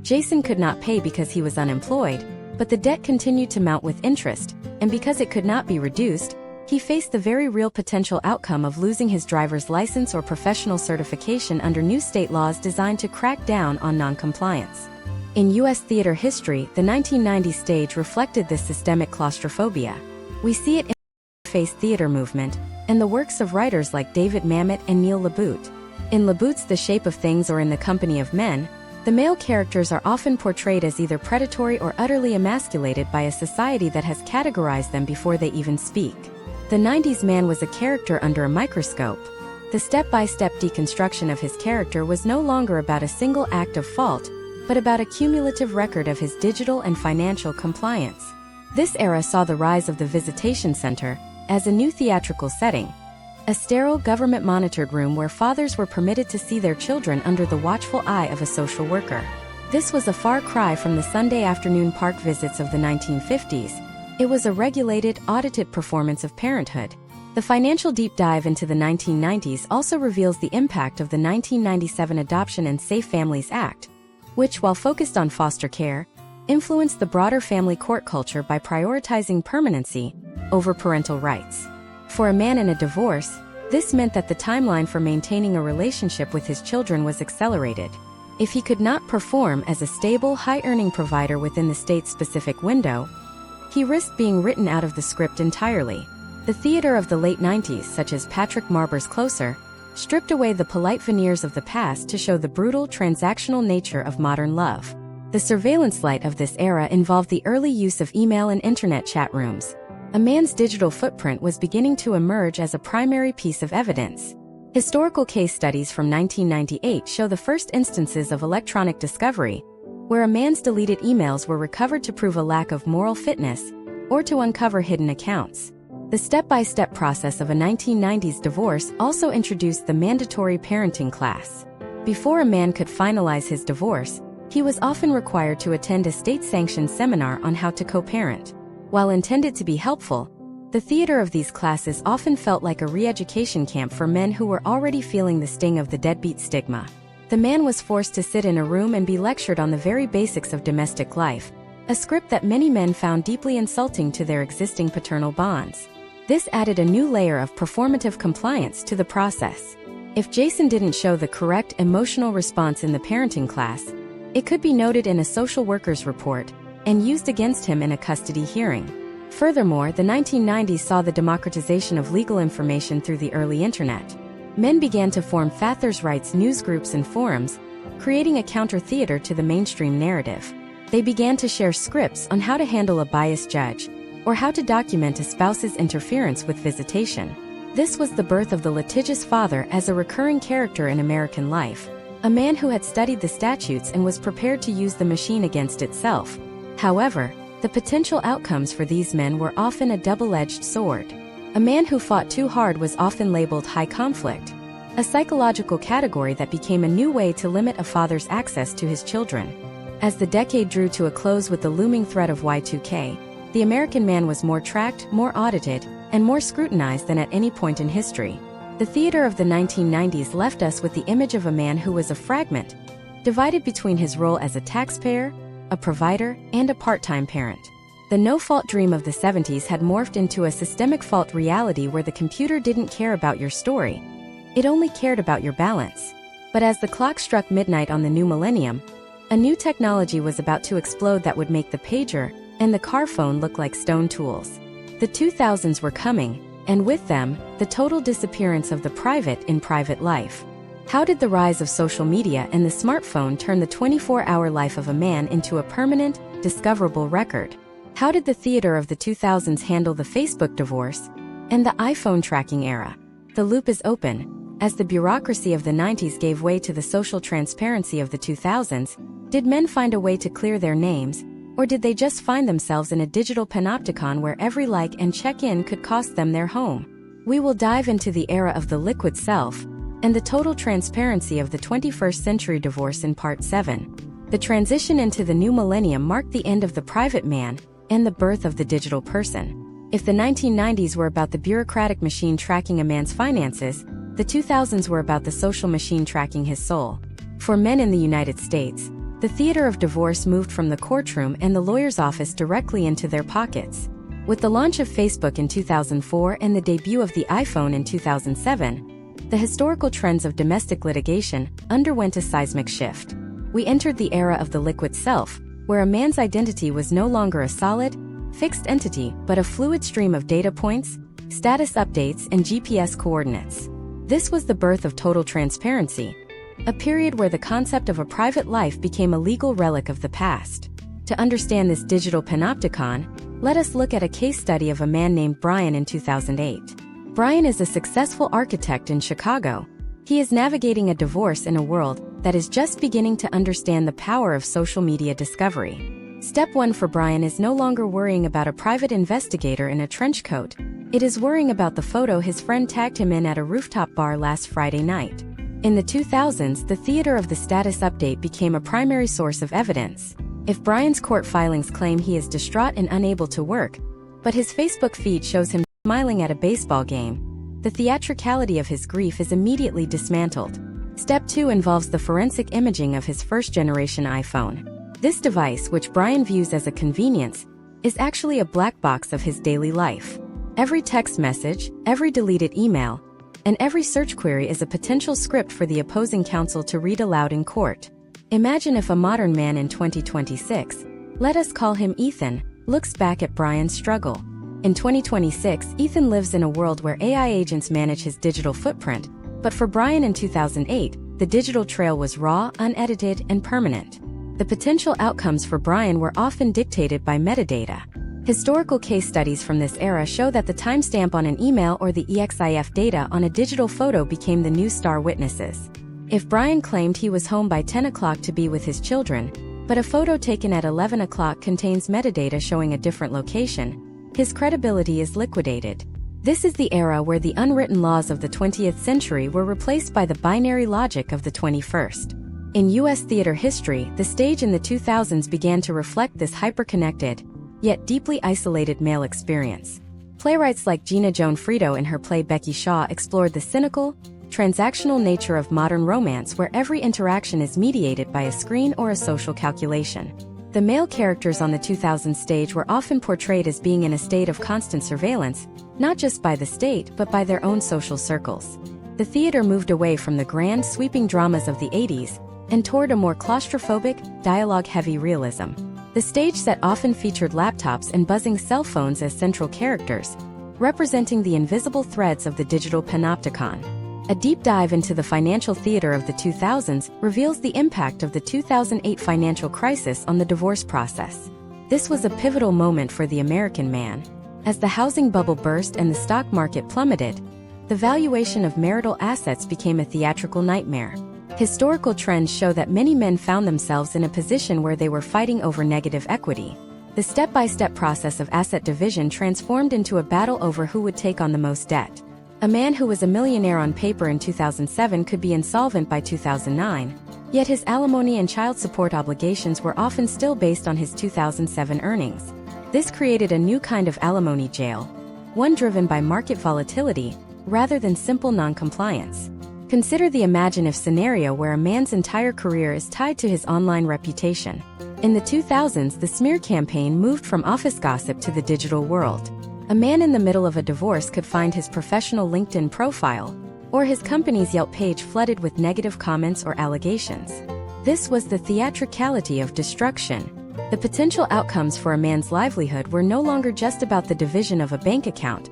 Jason could not pay because he was unemployed, but the debt continued to mount with interest, and because it could not be reduced, he faced the very real potential outcome of losing his driver's license or professional certification under new state laws designed to crack down on noncompliance. In U.S. theater history, the 1990s stage reflected this systemic claustrophobia. We see it in the face theater movement and the works of writers like David Mamet and Neil LaBute. In LaBute's The Shape of Things or In the Company of Men, the male characters are often portrayed as either predatory or utterly emasculated by a society that has categorized them before they even speak. The 90s man was a character under a microscope. The step-by-step deconstruction of his character was no longer about a single act of fault, but about a cumulative record of his digital and financial compliance. This era saw the rise of the visitation center as a new theatrical setting, a sterile, government-monitored room where fathers were permitted to see their children under the watchful eye of a social worker. This was a far cry from the Sunday afternoon park visits of the 1950s. It was a regulated, audited performance of parenthood. The financial deep dive into the 1990s also reveals the impact of the 1997 Adoption and Safe Families Act, which, while focused on foster care, influenced the broader family court culture by prioritizing permanency over parental rights. For a man in a divorce, this meant that the timeline for maintaining a relationship with his children was accelerated. If he could not perform as a stable, high-earning provider within the state's specific window, he risked being written out of the script entirely. The theater of the late 90s, such as Patrick Marber's Closer, stripped away the polite veneers of the past to show the brutal, transactional nature of modern love. The surveillance light of this era involved the early use of email and internet chat rooms. A man's digital footprint was beginning to emerge as a primary piece of evidence. Historical case studies from 1998 show the first instances of electronic discovery, where a man's deleted emails were recovered to prove a lack of moral fitness or to uncover hidden accounts. The step-by-step process of a 1990s divorce also introduced the mandatory parenting class. Before a man could finalize his divorce, he was often required to attend a state-sanctioned seminar on how to co-parent. While intended to be helpful, the theater of these classes often felt like a re-education camp for men who were already feeling the sting of the deadbeat stigma. The man was forced to sit in a room and be lectured on the very basics of domestic life, a script that many men found deeply insulting to their existing paternal bonds. This added a new layer of performative compliance to the process. If Jason didn't show the correct emotional response in the parenting class, it could be noted in a social worker's report and used against him in a custody hearing. Furthermore, the 1990s saw the democratization of legal information through the early internet. Men began to form fathers' rights news groups and forums, creating a counter-theater to the mainstream narrative. They began to share scripts on how to handle a biased judge, or how to document a spouse's interference with visitation. This was the birth of the litigious father as a recurring character in American life, a man who had studied the statutes and was prepared to use the machine against itself. However, the potential outcomes for these men were often a double-edged sword. A man who fought too hard was often labeled high conflict, a psychological category that became a new way to limit a father's access to his children. As the decade drew to a close with the looming threat of Y2K, the American man was more tracked, more audited, and more scrutinized than at any point in history. The theater of the 1990s left us with the image of a man who was a fragment, divided between his role as a taxpayer, a provider, and a part-time parent. The no-fault dream of the 70s had morphed into a systemic fault reality where the computer didn't care about your story. It only cared about your balance. But as the clock struck midnight on the new millennium, a new technology was about to explode that would make the pager and the car phone look like stone tools. The 2000s were coming, and with them, the total disappearance of the private in private life. How did the rise of social media and the smartphone turn the 24-hour life of a man into a permanent, discoverable record? How did the theater of the 2000s handle the Facebook divorce and the iPhone tracking era? The loop is open. As the bureaucracy of the 90s gave way to the social transparency of the 2000s, did men find a way to clear their names, or did they just find themselves in a digital panopticon where every like and check-in could cost them their home? We will dive into the era of the liquid self and the total transparency of the 21st century divorce in Part 7. The transition into the new millennium marked the end of the private man and the birth of the digital person. If the 1990s were about the bureaucratic machine tracking a man's finances, the 2000s were about the social machine tracking his soul. For men in the United States, the theater of divorce moved from the courtroom and the lawyer's office directly into their pockets. With the launch of Facebook in 2004 and the debut of the iPhone in 2007, the historical trends of domestic litigation underwent a seismic shift. We entered the era of the liquid self, where a man's identity was no longer a solid, fixed entity but a fluid stream of data points, status updates, and GPS coordinates. This was the birth of total transparency, a period where the concept of a private life became a legal relic of the past. To understand this digital panopticon, let us look at a case study of a man named Brian in 2008. Brian is a successful architect in Chicago. He is navigating a divorce in a world that is just beginning to understand the power of social media discovery. Step 1 for Brian is no longer worrying about a private investigator in a trench coat. It is worrying about the photo his friend tagged him in at a rooftop bar last Friday night. In the 2000s, the theater of the status update became a primary source of evidence. If Brian's court filings claim he is distraught and unable to work, but his Facebook feed shows him smiling at a baseball game, the theatricality of his grief is immediately dismantled. Step 2 involves the forensic imaging of his first-generation iPhone. This device, which Brian views as a convenience, is actually a black box of his daily life. Every text message, every deleted email, and every search query is a potential script for the opposing counsel to read aloud in court. Imagine if a modern man in 2026, let us call him Ethan, looks back at Brian's struggle. In 2026, Ethan lives in a world where AI agents manage his digital footprint, but for Brian in 2008, the digital trail was raw, unedited, and permanent. The potential outcomes for Brian were often dictated by metadata. Historical case studies from this era show that the timestamp on an email or the EXIF data on a digital photo became the new star witnesses. If Brian claimed he was home by 10 o'clock to be with his children, but a photo taken at 11 o'clock contains metadata showing a different location, his credibility is liquidated. This is the era where the unwritten laws of the 20th century were replaced by the binary logic of the 21st. In U.S. theater history, the stage in the 2000s began to reflect this hyper-connected, yet deeply isolated male experience. Playwrights like Gina Joan Frito in her play Becky Shaw explored the cynical, transactional nature of modern romance where every interaction is mediated by a screen or a social calculation. The male characters on the 2000s stage were often portrayed as being in a state of constant surveillance, not just by the state but by their own social circles. The theater moved away from the grand, sweeping dramas of the 80s and toward a more claustrophobic, dialogue-heavy realism. The stage set often featured laptops and buzzing cell phones as central characters, representing the invisible threads of the digital panopticon. A deep dive into the financial theater of the 2000s reveals the impact of the 2008 financial crisis on the divorce process. This was a pivotal moment for the American man. As the housing bubble burst and the stock market plummeted, the valuation of marital assets became a theatrical nightmare. Historical trends show that many men found themselves in a position where they were fighting over negative equity. The step-by-step process of asset division transformed into a battle over who would take on the most debt. A man who was a millionaire on paper in 2007 could be insolvent by 2009, yet his alimony and child support obligations were often still based on his 2007 earnings. This created a new kind of alimony jail, one driven by market volatility rather than simple non-compliance. Consider the imaginative scenario where a man's entire career is tied to his online reputation. In the 2000s, the smear campaign moved from office gossip to the digital world. A man in the middle of a divorce could find his professional LinkedIn profile or his company's Yelp page flooded with negative comments or allegations. This was the theatricality of destruction. The potential outcomes for a man's livelihood were no longer just about the division of a bank account.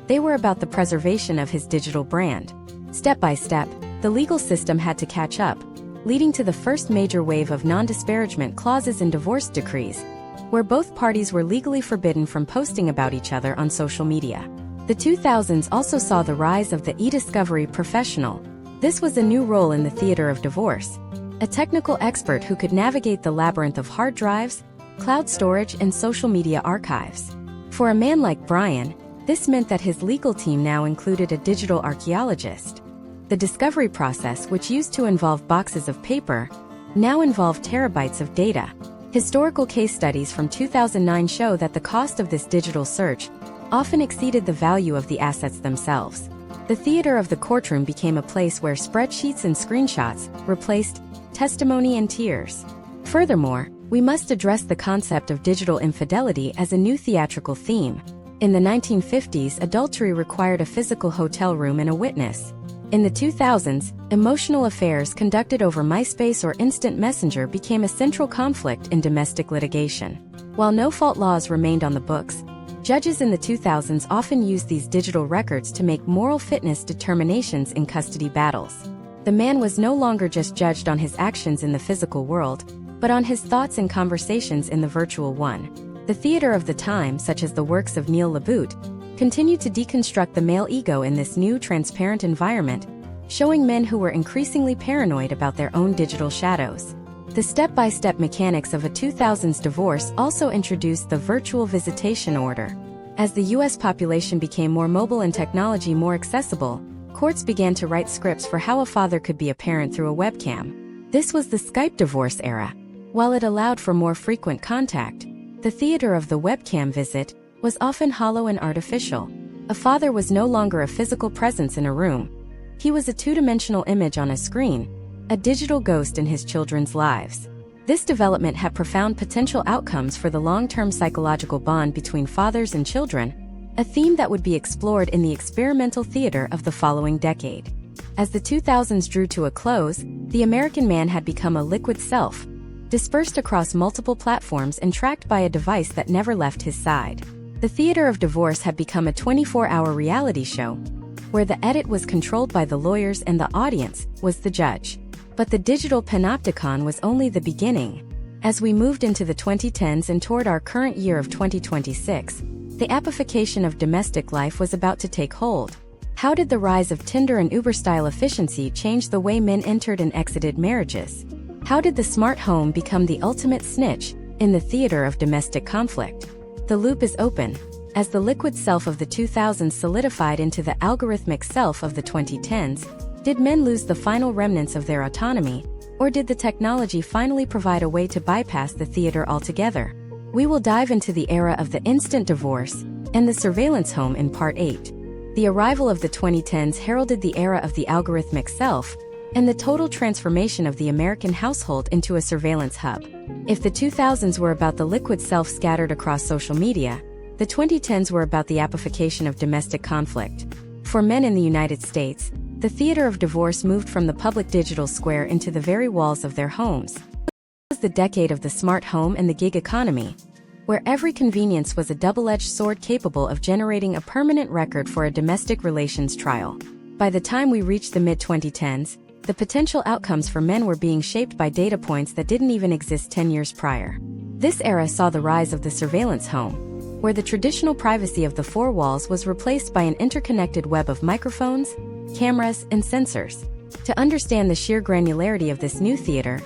They were about the preservation of his digital brand. Step by step, the legal system had to catch up, leading to the first major wave of non-disparagement clauses in divorce decrees, where both parties were legally forbidden from posting about each other on social media. The 2000s also saw the rise of the e-discovery professional. This was a new role in the theater of divorce, a technical expert who could navigate the labyrinth of hard drives, cloud storage, and social media archives. For a man like Brian, this meant that his legal team now included a digital archaeologist. The discovery process, which used to involve boxes of paper, now involved terabytes of data. Historical case studies from 2009 show that the cost of this digital search often exceeded the value of the assets themselves. The theater of the courtroom became a place where spreadsheets and screenshots replaced testimony and tears. Furthermore, we must address the concept of digital infidelity as a new theatrical theme. In the 1950s, adultery required a physical hotel room and a witness. In the 2000s, emotional affairs conducted over MySpace or Instant Messenger became a central conflict in domestic litigation. While no-fault laws remained on the books, judges in the 2000s often used these digital records to make moral fitness determinations in custody battles. The man was no longer just judged on his actions in the physical world, but on his thoughts and conversations in the virtual one. The theater of the time, such as the works of Neil LaBute, continued to deconstruct the male ego in this new, transparent environment, showing men who were increasingly paranoid about their own digital shadows. The step-by-step mechanics of a 2000s divorce also introduced the virtual visitation order. As the U.S. population became more mobile and technology more accessible, courts began to write scripts for how a father could be a parent through a webcam. This was the Skype divorce era. While it allowed for more frequent contact, the theater of the webcam visit was often hollow and artificial. A father was no longer a physical presence in a room. He was a two-dimensional image on a screen, a digital ghost in his children's lives. This development had profound potential outcomes for the long-term psychological bond between fathers and children, a theme that would be explored in the experimental theater of the following decade. As the 2000s drew to a close, the American man had become a liquid self, dispersed across multiple platforms and tracked by a device that never left his side. The theater of divorce had become a 24-hour reality show, where the edit was controlled by the lawyers and the audience was the judge. But the digital panopticon was only the beginning. As we moved into the 2010s and toward our current year of 2026, the appification of domestic life was about to take hold. How did the rise of Tinder and Uber-style efficiency change the way men entered and exited marriages? How did the smart home become the ultimate snitch in the theater of domestic conflict? The loop is open. As the liquid self of the 2000s solidified into the algorithmic self of the 2010s, did men lose the final remnants of their autonomy, or did the technology finally provide a way to bypass the theater altogether? We will dive into the era of the instant divorce and the surveillance home in Part 8. The arrival of the 2010s heralded the era of the algorithmic self, and the total transformation of the American household into a surveillance hub. If the 2000s were about the liquid self scattered across social media, the 2010s were about the amplification of domestic conflict. For men in the United States, the theater of divorce moved from the public digital square into the very walls of their homes. It was the decade of the smart home and the gig economy, where every convenience was a double-edged sword capable of generating a permanent record for a domestic relations trial. By the time we reached the mid-2010s, the potential outcomes for men were being shaped by data points that didn't even exist 10 years prior. This era saw the rise of the surveillance home, where the traditional privacy of the four walls was replaced by an interconnected web of microphones, cameras, and sensors. To understand the sheer granularity of this new theater,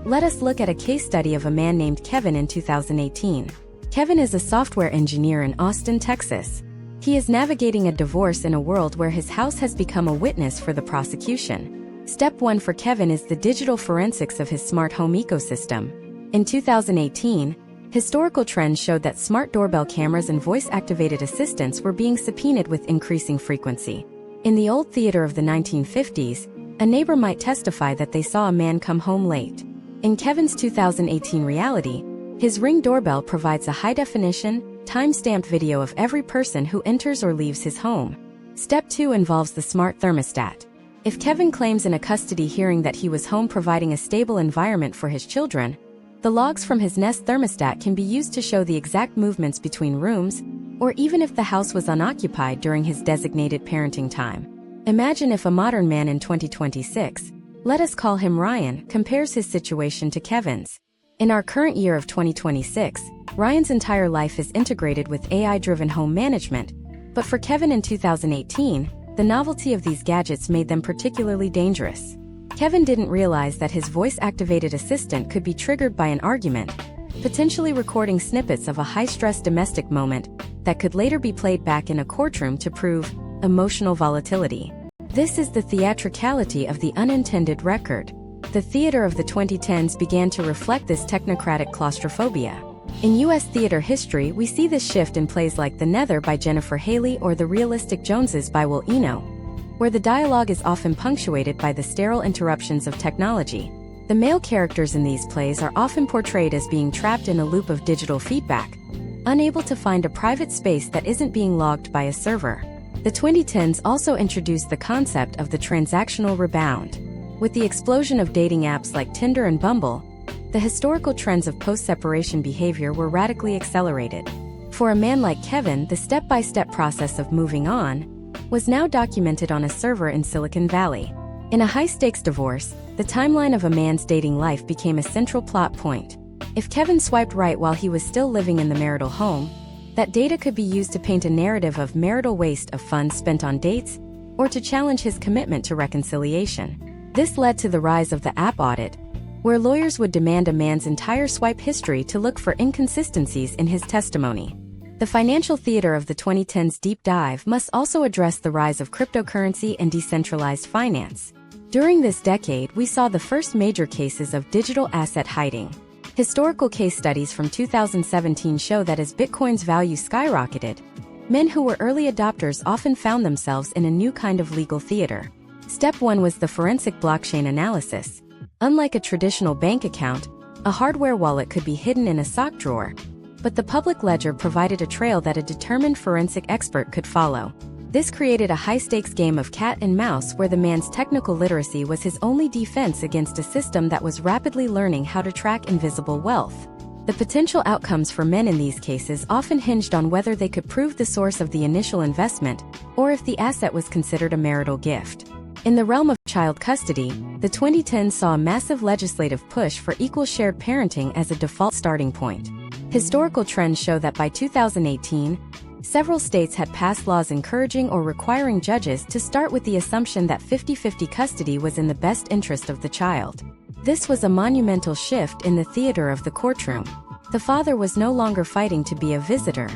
let us look at a case study of a man named Kevin in 2018. Kevin is a software engineer in Austin, Texas. He is navigating a divorce in a world where his house has become a witness for the prosecution. Step 1 for Kevin is the digital forensics of his smart home ecosystem. In 2018, historical trends showed that smart doorbell cameras and voice-activated assistants were being subpoenaed with increasing frequency. In the old theater of the 1950s, a neighbor might testify that they saw a man come home late. In Kevin's 2018 reality, his Ring doorbell provides a high-definition, time-stamped video of every person who enters or leaves his home. Step 2 involves the smart thermostat. If Kevin claims in a custody hearing that he was home providing a stable environment for his children, the logs from his Nest thermostat can be used to show the exact movements between rooms, or even if the house was unoccupied during his designated parenting time. Imagine if a modern man in 2026, let us call him Ryan, compares his situation to Kevin's. In our current year of 2026, Ryan's entire life is integrated with AI-driven home management, but for Kevin in 2018, the novelty of these gadgets made them particularly dangerous. Kevin didn't realize that his voice-activated assistant could be triggered by an argument, potentially recording snippets of a high-stress domestic moment that could later be played back in a courtroom to prove emotional volatility. This is the theatricality of the unintended record. The theater of the 2010s began to reflect this technocratic claustrophobia. In U.S. theater history, we see this shift in plays like The Nether by Jennifer Haley or The Realistic Joneses by Will Eno, where the dialogue is often punctuated by the sterile interruptions of technology. The male characters in these plays are often portrayed as being trapped in a loop of digital feedback, unable to find a private space that isn't being logged by a server. The 2010s also introduced the concept of the transactional rebound. With the explosion of dating apps like Tinder and Bumble, the historical trends of post-separation behavior were radically accelerated. For a man like Kevin, the step-by-step process of moving on was now documented on a server in Silicon Valley. In a high-stakes divorce, the timeline of a man's dating life became a central plot point. If Kevin swiped right while he was still living in the marital home, that data could be used to paint a narrative of marital waste of funds spent on dates, or to challenge his commitment to reconciliation. This led to the rise of the app audit, where lawyers would demand a man's entire swipe history to look for inconsistencies in his testimony. The financial theater of the 2010s deep dive must also address the rise of cryptocurrency and decentralized finance. During this decade, we saw the first major cases of digital asset hiding. Historical case studies from 2017 show that as Bitcoin's value skyrocketed, men who were early adopters often found themselves in a new kind of legal theater. Step 1 was the forensic blockchain analysis. Unlike a traditional bank account, a hardware wallet could be hidden in a sock drawer, but the public ledger provided a trail that a determined forensic expert could follow. This created a high-stakes game of cat and mouse where the man's technical literacy was his only defense against a system that was rapidly learning how to track invisible wealth. The potential outcomes for men in these cases often hinged on whether they could prove the source of the initial investment, or if the asset was considered a marital gift. In the realm of child custody, the 2010s saw a massive legislative push for equal shared parenting as a default starting point. Historical trends show that by 2018, several states had passed laws encouraging or requiring judges to start with the assumption that 50-50 custody was in the best interest of the child. This was a monumental shift in the theater of the courtroom. The father was no longer fighting to be a visitor.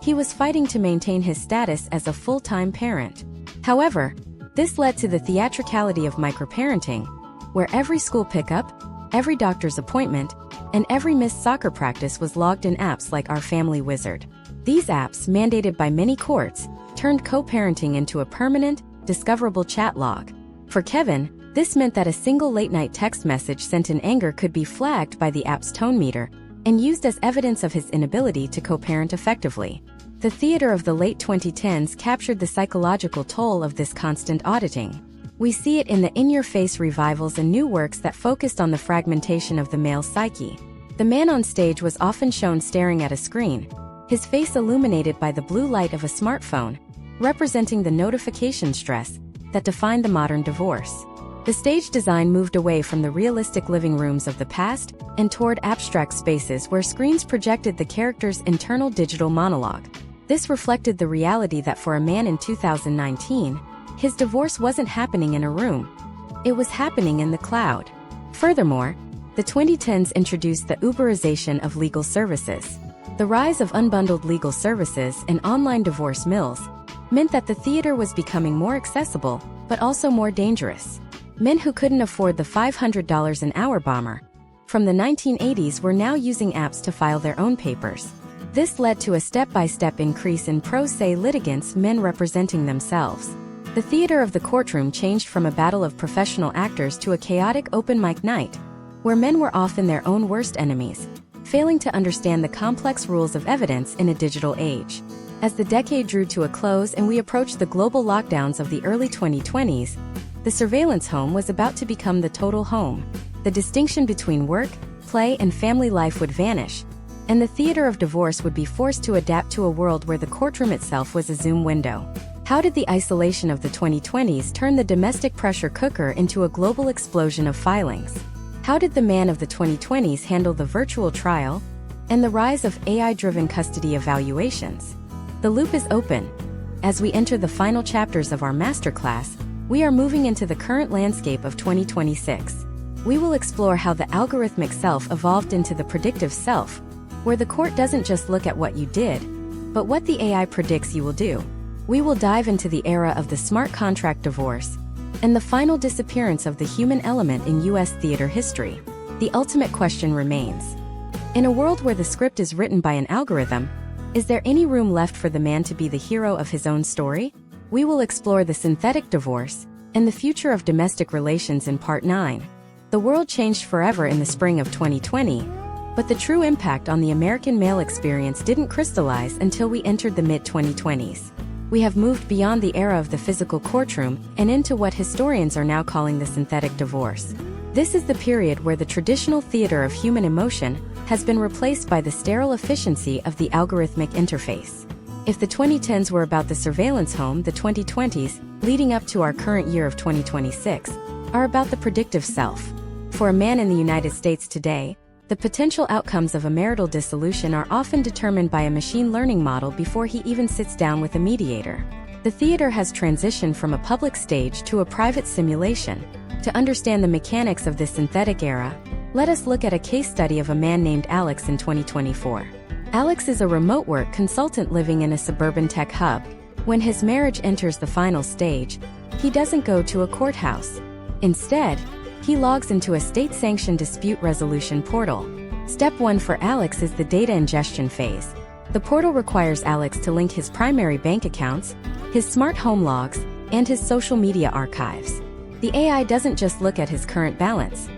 He was fighting to maintain his status as a full-time parent. However, this led to the theatricality of microparenting, where every school pickup, every doctor's appointment, and every missed soccer practice was logged in apps like Our Family Wizard. These apps, mandated by many courts, turned co-parenting into a permanent, discoverable chat log. For Kevin, This meant that a single late-night text message sent in anger could be flagged by the app's tone meter and used as evidence of his inability to co-parent effectively. The theater of the late 2010s captured the psychological toll of this constant auditing. We see it in the in-your-face revivals and new works that focused on the fragmentation of the male psyche. The man on stage was often shown staring at a screen, his face illuminated by the blue light of a smartphone, representing the notification stress that defined the modern divorce. The stage design moved away from the realistic living rooms of the past and toward abstract spaces where screens projected the character's internal digital monologue. This reflected the reality that for a man in 2019, his divorce wasn't happening in a room. It was happening in the cloud. Furthermore, the 2010s introduced the Uberization of legal services. The rise of unbundled legal services and online divorce mills meant that the theater was becoming more accessible, but also more dangerous. Men who couldn't afford the $500 an hour bomber from the 1980s were now using apps to file their own papers. This led to a step-by-step increase in pro se litigants, men representing themselves. The theater of the courtroom changed from a battle of professional actors to a chaotic open mic night, where men were often their own worst enemies, failing to understand the complex rules of evidence in a digital age. As the decade drew to a close and we approached the global lockdowns of the early 2020s, the surveillance home was about to become the total home. The distinction between work, play, and family life would vanish, and the theater of divorce would be forced to adapt to a world where the courtroom itself was a Zoom window. How did the isolation of the 2020s turn the domestic pressure cooker into a global explosion of filings? How did the man of the 2020s handle the virtual trial and the rise of AI-driven custody evaluations? The loop is open. As we enter the final chapters of our masterclass, we are moving into the current landscape of 2026. We will explore how the algorithmic self evolved into the predictive self, where the court doesn't just look at what you did, but what the AI predicts you will do. We will dive into the era of the smart contract divorce and the final disappearance of the human element in U.S. theater history. The ultimate question remains: in a world where the script is written by an algorithm, is there any room left for the man to be the hero of his own story? We will explore the synthetic divorce and the future of domestic relations in Part 9. The world changed forever in the spring of 2020, but the true impact on the American male experience didn't crystallize until we entered the mid-2020s. We have moved beyond the era of the physical courtroom and into what historians are now calling the synthetic divorce. This is the period where the traditional theater of human emotion has been replaced by the sterile efficiency of the algorithmic interface. If the 2010s were about the surveillance home, the 2020s, leading up to our current year of 2026, are about the predictive self. For a man in the United States today, the potential outcomes of a marital dissolution are often determined by a machine learning model before he even sits down with a mediator. The theater has transitioned from a public stage to a private simulation. To understand the mechanics of this synthetic era, let us look at a case study of a man named Alex in 2024. Alex is a remote work consultant living in a suburban tech hub. When his marriage enters the final stage, he doesn't go to a courthouse. Instead, he logs into a state-sanctioned dispute resolution portal. Step 1 for Alex is the data ingestion phase. The portal requires Alex to link his primary bank accounts, his smart home logs, and his social media archives. The AI doesn't just look at his current balance.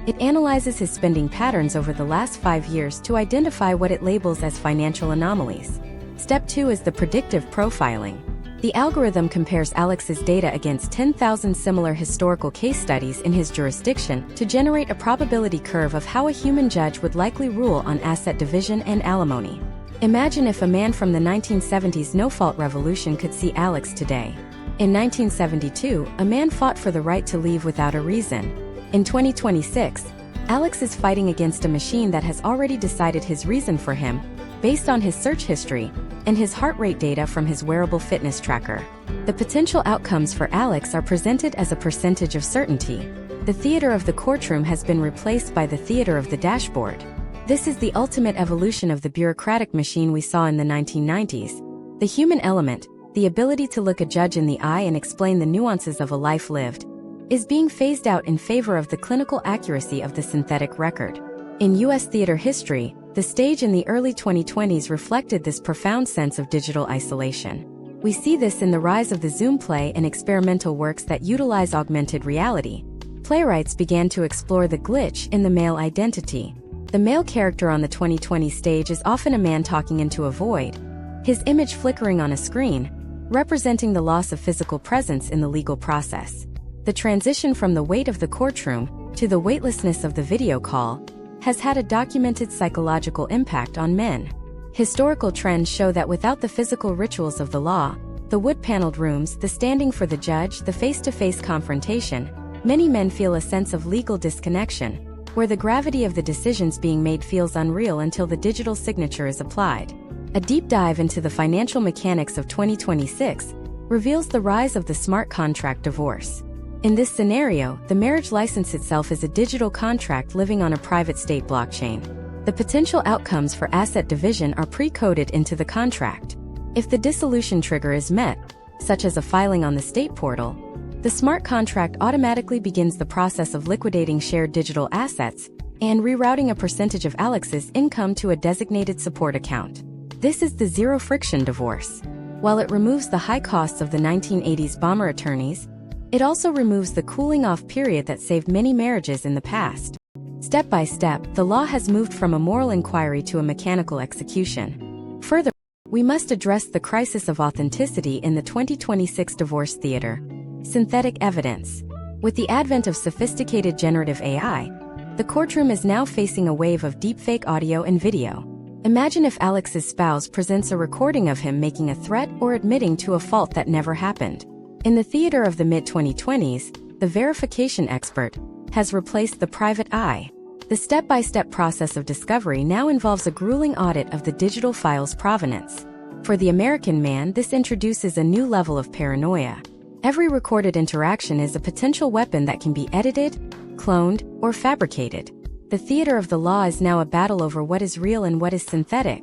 It analyzes his spending patterns over the last 5 years to identify what it labels as financial anomalies. Step 2 is the predictive profiling. The algorithm compares Alex's data against 10,000 similar historical case studies in his jurisdiction to generate a probability curve of how a human judge would likely rule on asset division and alimony. Imagine if a man from the 1970s no-fault revolution could see Alex today. In 1972, a man fought for the right to leave without a reason. In 2026, Alex is fighting against a machine that has already decided his reason for him, based on his search history and his heart rate data from his wearable fitness tracker. The potential outcomes for Alex are presented as a percentage of certainty. The theater of the courtroom has been replaced by the theater of the dashboard. This is the ultimate evolution of the bureaucratic machine we saw in the 1990s. The human element, the ability to look a judge in the eye and explain the nuances of a life lived, is being phased out in favor of the clinical accuracy of the synthetic record. In U.S. theater history, the stage in the early 2020s reflected this profound sense of digital isolation. We see this in the rise of the Zoom play and experimental works that utilize augmented reality, playwrights began to explore the glitch in the male identity. The male character on the 2020 stage is often a man talking into a void, his image flickering on a screen, representing the loss of physical presence in the legal process. The transition from the weight of the courtroom to the weightlessness of the video call has had a documented psychological impact on men. Historical trends show that without the physical rituals of the law, the wood-paneled rooms, the standing for the judge, the face-to-face confrontation, many men feel a sense of legal disconnection, where the gravity of the decisions being made feels unreal until the digital signature is applied. A deep dive into the financial mechanics of 2026 reveals the rise of the smart contract divorce. In this scenario, the marriage license itself is a digital contract living on a private state blockchain. The potential outcomes for asset division are pre-coded into the contract. If the dissolution trigger is met, such as a filing on the state portal, the smart contract automatically begins the process of liquidating shared digital assets and rerouting a percentage of Alex's income to a designated support account. This is the zero-friction divorce. While it removes the high costs of the 1980s bomber attorneys, it also removes the cooling-off period that saved many marriages in the past. Step by step, the law has moved from a moral inquiry to a mechanical execution. Further, we must address the crisis of authenticity in the 2026 divorce theater. Synthetic evidence. With the advent of sophisticated generative AI, the courtroom is now facing a wave of deepfake audio and video. Imagine if Alex's spouse presents a recording of him making a threat or admitting to a fault that never happened. In the theater of the mid-2020s, the verification expert has replaced the private eye. The step-by-step process of discovery now involves a grueling audit of the digital file's provenance. For the American man, this introduces a new level of paranoia. Every recorded interaction is a potential weapon that can be edited, cloned, or fabricated. The theater of the law is now a battle over what is real and what is synthetic.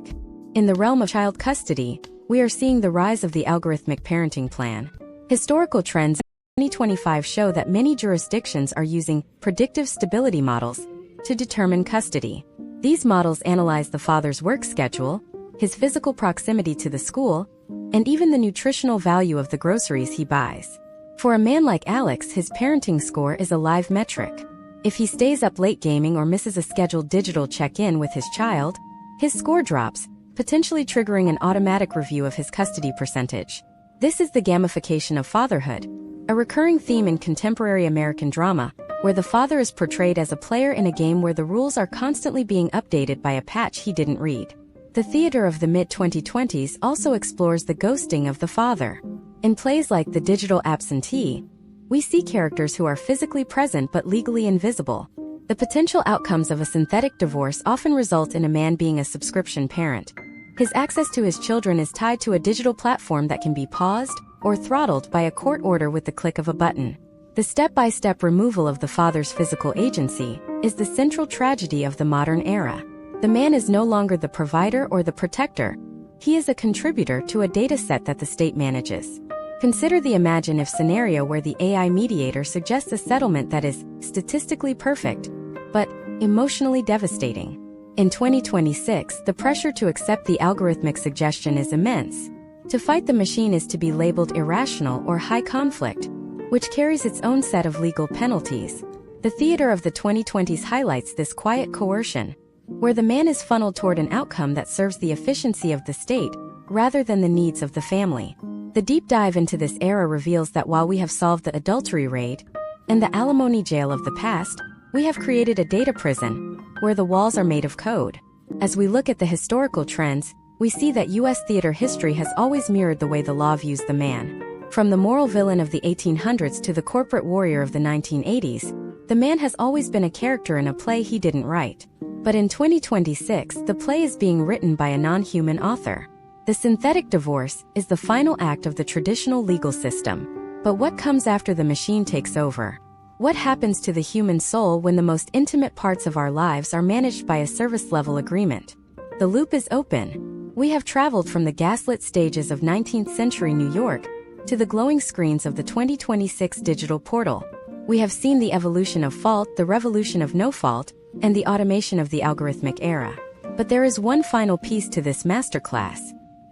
In the realm of child custody, we are seeing the rise of the algorithmic parenting plan. Historical trends in 2025 show that many jurisdictions are using predictive stability models to determine custody. These models analyze the father's work schedule, his physical proximity to the school, and even the nutritional value of the groceries he buys. For a man like Alex, his parenting score is a live metric. If he stays up late gaming or misses a scheduled digital check-in with his child, his score drops, potentially triggering an automatic review of his custody percentage. This is the gamification of fatherhood, a recurring theme in contemporary American drama, where the father is portrayed as a player in a game where the rules are constantly being updated by a patch he didn't read. The theater of the mid-2020s also explores the ghosting of the father. In plays like The Digital Absentee, we see characters who are physically present but legally invisible. The potential outcomes of a synthetic divorce often result in a man being a subscription parent. His access to his children is tied to a digital platform that can be paused or throttled by a court order with the click of a button. The step-by-step removal of the father's physical agency is the central tragedy of the modern era. The man is no longer the provider or the protector. He is a contributor to a data set that the state manages. Consider the imagine-if scenario where the AI mediator suggests a settlement that is statistically perfect, but emotionally devastating. In 2026, the pressure to accept the algorithmic suggestion is immense. To fight the machine is to be labeled irrational or high conflict, which carries its own set of legal penalties. The theater of the 2020s highlights this quiet coercion, where the man is funneled toward an outcome that serves the efficiency of the state rather than the needs of the family. The deep dive into this era reveals that while we have solved the adultery raid and the alimony jail of the past, we have created a data prison where the walls are made of code. As we look at the historical trends, we see that U.S. theater history has always mirrored the way the law views the man. From the moral villain of the 1800s to the corporate warrior of the 1980s, the man has always been a character in a play he didn't write. But in 2026, the play is being written by a non-human author. The synthetic divorce is the final act of the traditional legal system. But what comes after the machine takes over? What happens to the human soul when the most intimate parts of our lives are managed by a service-level agreement? The loop is open. We have traveled from the gaslit stages of 19th century New York to the glowing screens of the 2026 digital portal. We have seen the evolution of fault, the revolution of no fault, and the automation of the algorithmic era. But there is one final piece to this masterclass.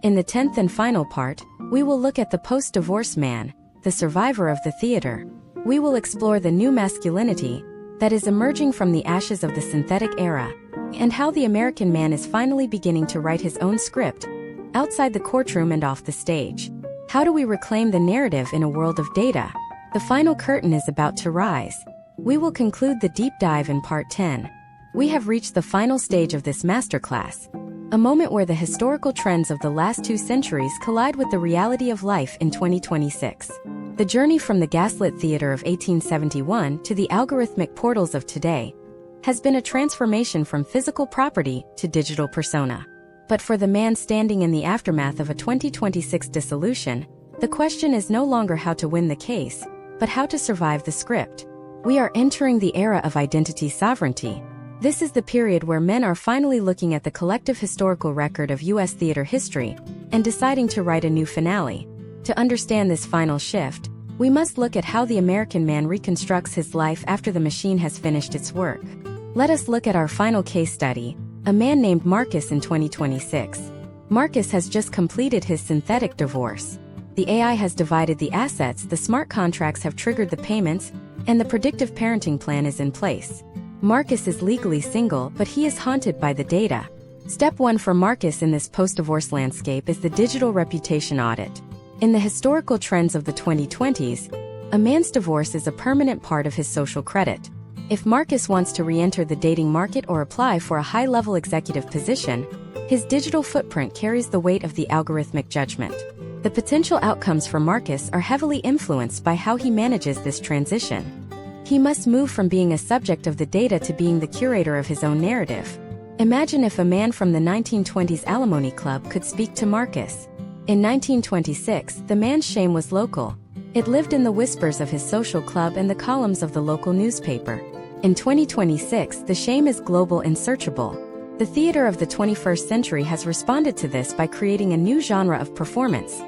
In the 10th and final part, we will look at the post-divorce man, the survivor of the theater. We will explore the new masculinity that is emerging from the ashes of the synthetic era, and how the American man is finally beginning to write his own script, outside the courtroom and off the stage. How do we reclaim the narrative in a world of data? The final curtain is about to rise. We will conclude the deep dive in part 10. We have reached the final stage of this masterclass, a moment where the historical trends of the last 2 centuries collide with the reality of life in 2026. The journey from the gaslit theater of 1871 to the algorithmic portals of today has been a transformation from physical property to digital persona. But for the man standing in the aftermath of a 2026 dissolution, the question is no longer how to win the case, but how to survive the script. We are entering the era of identity sovereignty. This is the period where men are finally looking at the collective historical record of U.S. theater history and deciding to write a new finale. To understand this final shift, we must look at how the American man reconstructs his life after the machine has finished its work. Let us look at our final case study, a man named Marcus in 2026. Marcus has just completed his synthetic divorce. The AI has divided the assets, the smart contracts have triggered the payments, and the predictive parenting plan is in place. Marcus is legally single, but he is haunted by the data. Step 1 for Marcus in this post-divorce landscape is the digital reputation audit. In the historical trends of the 2020s, a man's divorce is a permanent part of his social credit. If Marcus wants to re-enter the dating market or apply for a high-level executive position, his digital footprint carries the weight of the algorithmic judgment. The potential outcomes for Marcus are heavily influenced by how he manages this transition. He must move from being a subject of the data to being the curator of his own narrative. Imagine if a man from the 1920s alimony club could speak to Marcus. In 1926, the man's shame was local. It lived in the whispers of his social club and the columns of the local newspaper. In 2026, the shame is global and searchable. The theater of the 21st century has responded to this by creating a new genre of performance,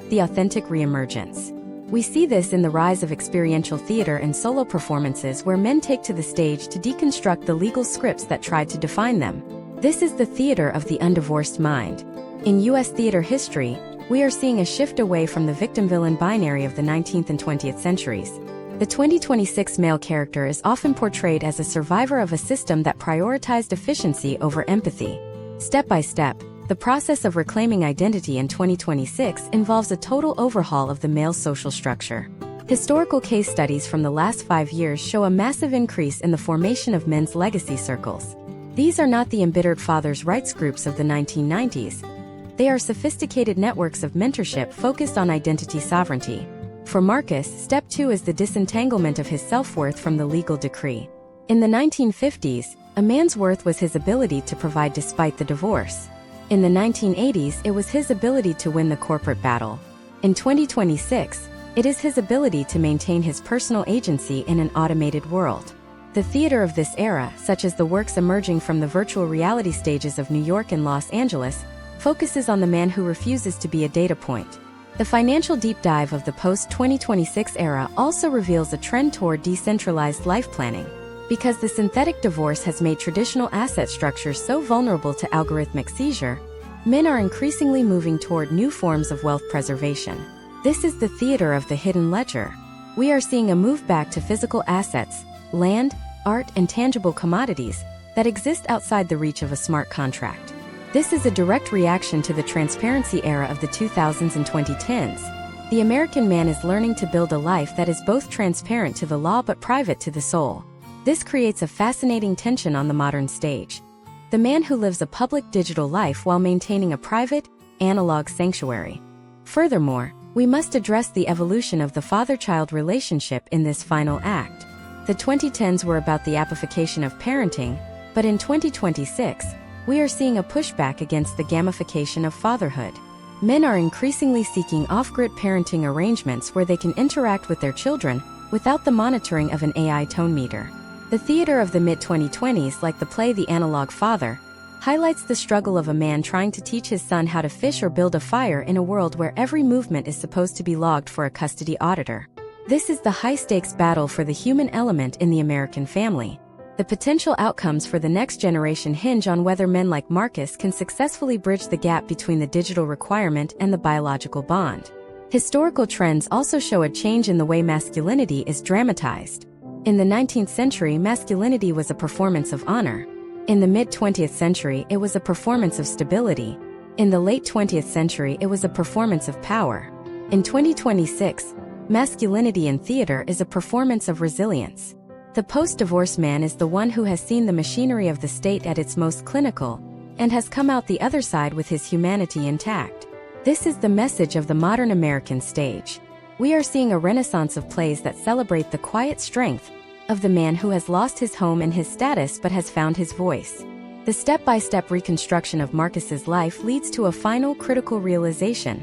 the authentic reemergence. We see this in the rise of experiential theater and solo performances where men take to the stage to deconstruct the legal scripts that tried to define them. This is the theater of the undivorced mind. In U.S. theater history, we are seeing a shift away from the victim-villain binary of the 19th and 20th centuries. The 2026 male character is often portrayed as a survivor of a system that prioritized efficiency over empathy. Step by step, the process of reclaiming identity in 2026 involves a total overhaul of the male's social structure. Historical case studies from the last 5 years show a massive increase in the formation of men's legacy circles. These are not the embittered fathers' rights groups of the 1990s. They are sophisticated networks of mentorship focused on identity sovereignty. For Marcus, step 2 is the disentanglement of his self-worth from the legal decree. In the 1950s, a man's worth was his ability to provide despite the divorce. In the 1980s, it was his ability to win the corporate battle. In 2026, it is his ability to maintain his personal agency in an automated world. The theater of this era, such as the works emerging from the virtual reality stages of New York and Los Angeles, focuses on the man who refuses to be a data point. The financial deep dive of the post-2026 era also reveals a trend toward decentralized life planning. Because the synthetic divorce has made traditional asset structures so vulnerable to algorithmic seizure, men are increasingly moving toward new forms of wealth preservation. This is the theater of the hidden ledger. We are seeing a move back to physical assets, land, art, and tangible commodities that exist outside the reach of a smart contract. This is a direct reaction to the transparency era of the 2000s and 2010s. The American man is learning to build a life that is both transparent to the law but private to the soul. This creates a fascinating tension on the modern stage. The man who lives a public digital life while maintaining a private, analog sanctuary. Furthermore, we must address the evolution of the father-child relationship in this final act. The 2010s were about the appification of parenting, but in 2026, we are seeing a pushback against the gamification of fatherhood. Men are increasingly seeking off-grid parenting arrangements where they can interact with their children without the monitoring of an AI tone meter. The theater of the mid-2020s, like the play The Analog Father, highlights the struggle of a man trying to teach his son how to fish or build a fire in a world where every movement is supposed to be logged for a custody auditor. This is the high-stakes battle for the human element in the American family. The potential outcomes for the next generation hinge on whether men like Marcus can successfully bridge the gap between the digital requirement and the biological bond. Historical trends also show a change in the way masculinity is dramatized. In the 19th century, masculinity was a performance of honor. In the mid-20th century, it was a performance of stability. In the late 20th century, it was a performance of power. In 2026, masculinity in theater is a performance of resilience. The post-divorce man is the one who has seen the machinery of the state at its most clinical and has come out the other side with his humanity intact. This is the message of the modern American stage. We are seeing a renaissance of plays that celebrate the quiet strength of the man who has lost his home and his status but has found his voice. The step-by-step reconstruction of Marcus's life leads to a final critical realization.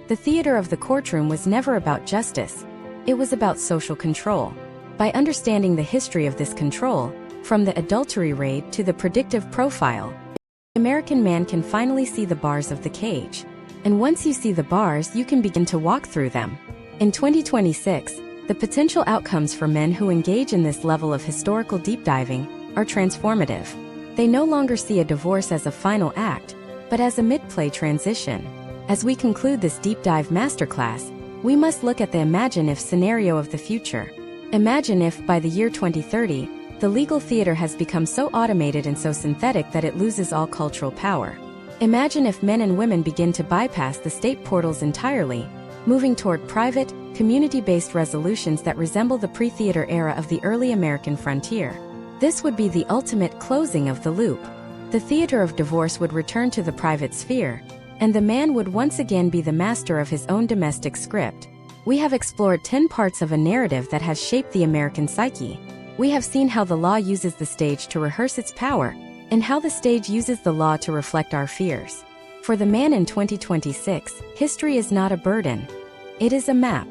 The theater of the courtroom was never about justice. It was about social control. By understanding the history of this control, from the adultery raid to the predictive profile, the American man can finally see the bars of the cage. And once you see the bars, you can begin to walk through them. In 2026, the potential outcomes for men who engage in this level of historical deep diving are transformative. They no longer see a divorce as a final act, but as a mid-play transition. As we conclude this deep dive masterclass, we must look at the imagine if scenario of the future. Imagine if, by the year 2030, the legal theater has become so automated and so synthetic that it loses all cultural power. Imagine if men and women begin to bypass the state portals entirely, moving toward private, community-based resolutions that resemble the pre-theater era of the early American frontier. This would be the ultimate closing of the loop. The theater of divorce would return to the private sphere, and the man would once again be the master of his own domestic script. We have explored 10 parts of a narrative that has shaped the American psyche. We have seen how the law uses the stage to rehearse its power, and how the stage uses the law to reflect our fears. For the man in 2026, history is not a burden. It is a map.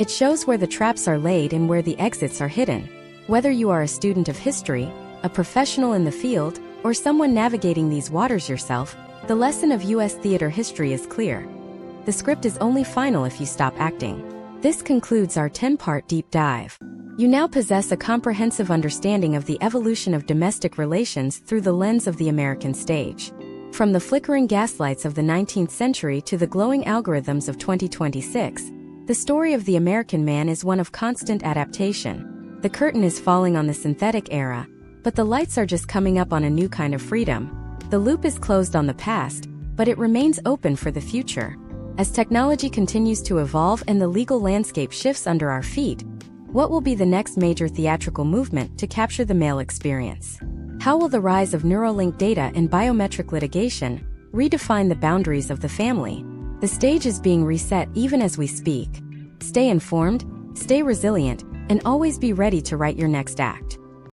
It shows where the traps are laid and where the exits are hidden. Whether you are a student of history, a professional in the field, or someone navigating these waters yourself, the lesson of U.S. theater history is clear. The script is only final if you stop acting. This concludes our 10-part deep dive. You now possess a comprehensive understanding of the evolution of domestic relations through the lens of the American stage. From the flickering gaslights of the 19th century to the glowing algorithms of 2026, the story of the American man is one of constant adaptation. The curtain is falling on the synthetic era, but the lights are just coming up on a new kind of freedom. The loop is closed on the past, but it remains open for the future. As technology continues to evolve and the legal landscape shifts under our feet, what will be the next major theatrical movement to capture the male experience? How will the rise of Neuralink data and biometric litigation redefine the boundaries of the family? The stage is being reset even as we speak. Stay informed, stay resilient, and always be ready to write your next act.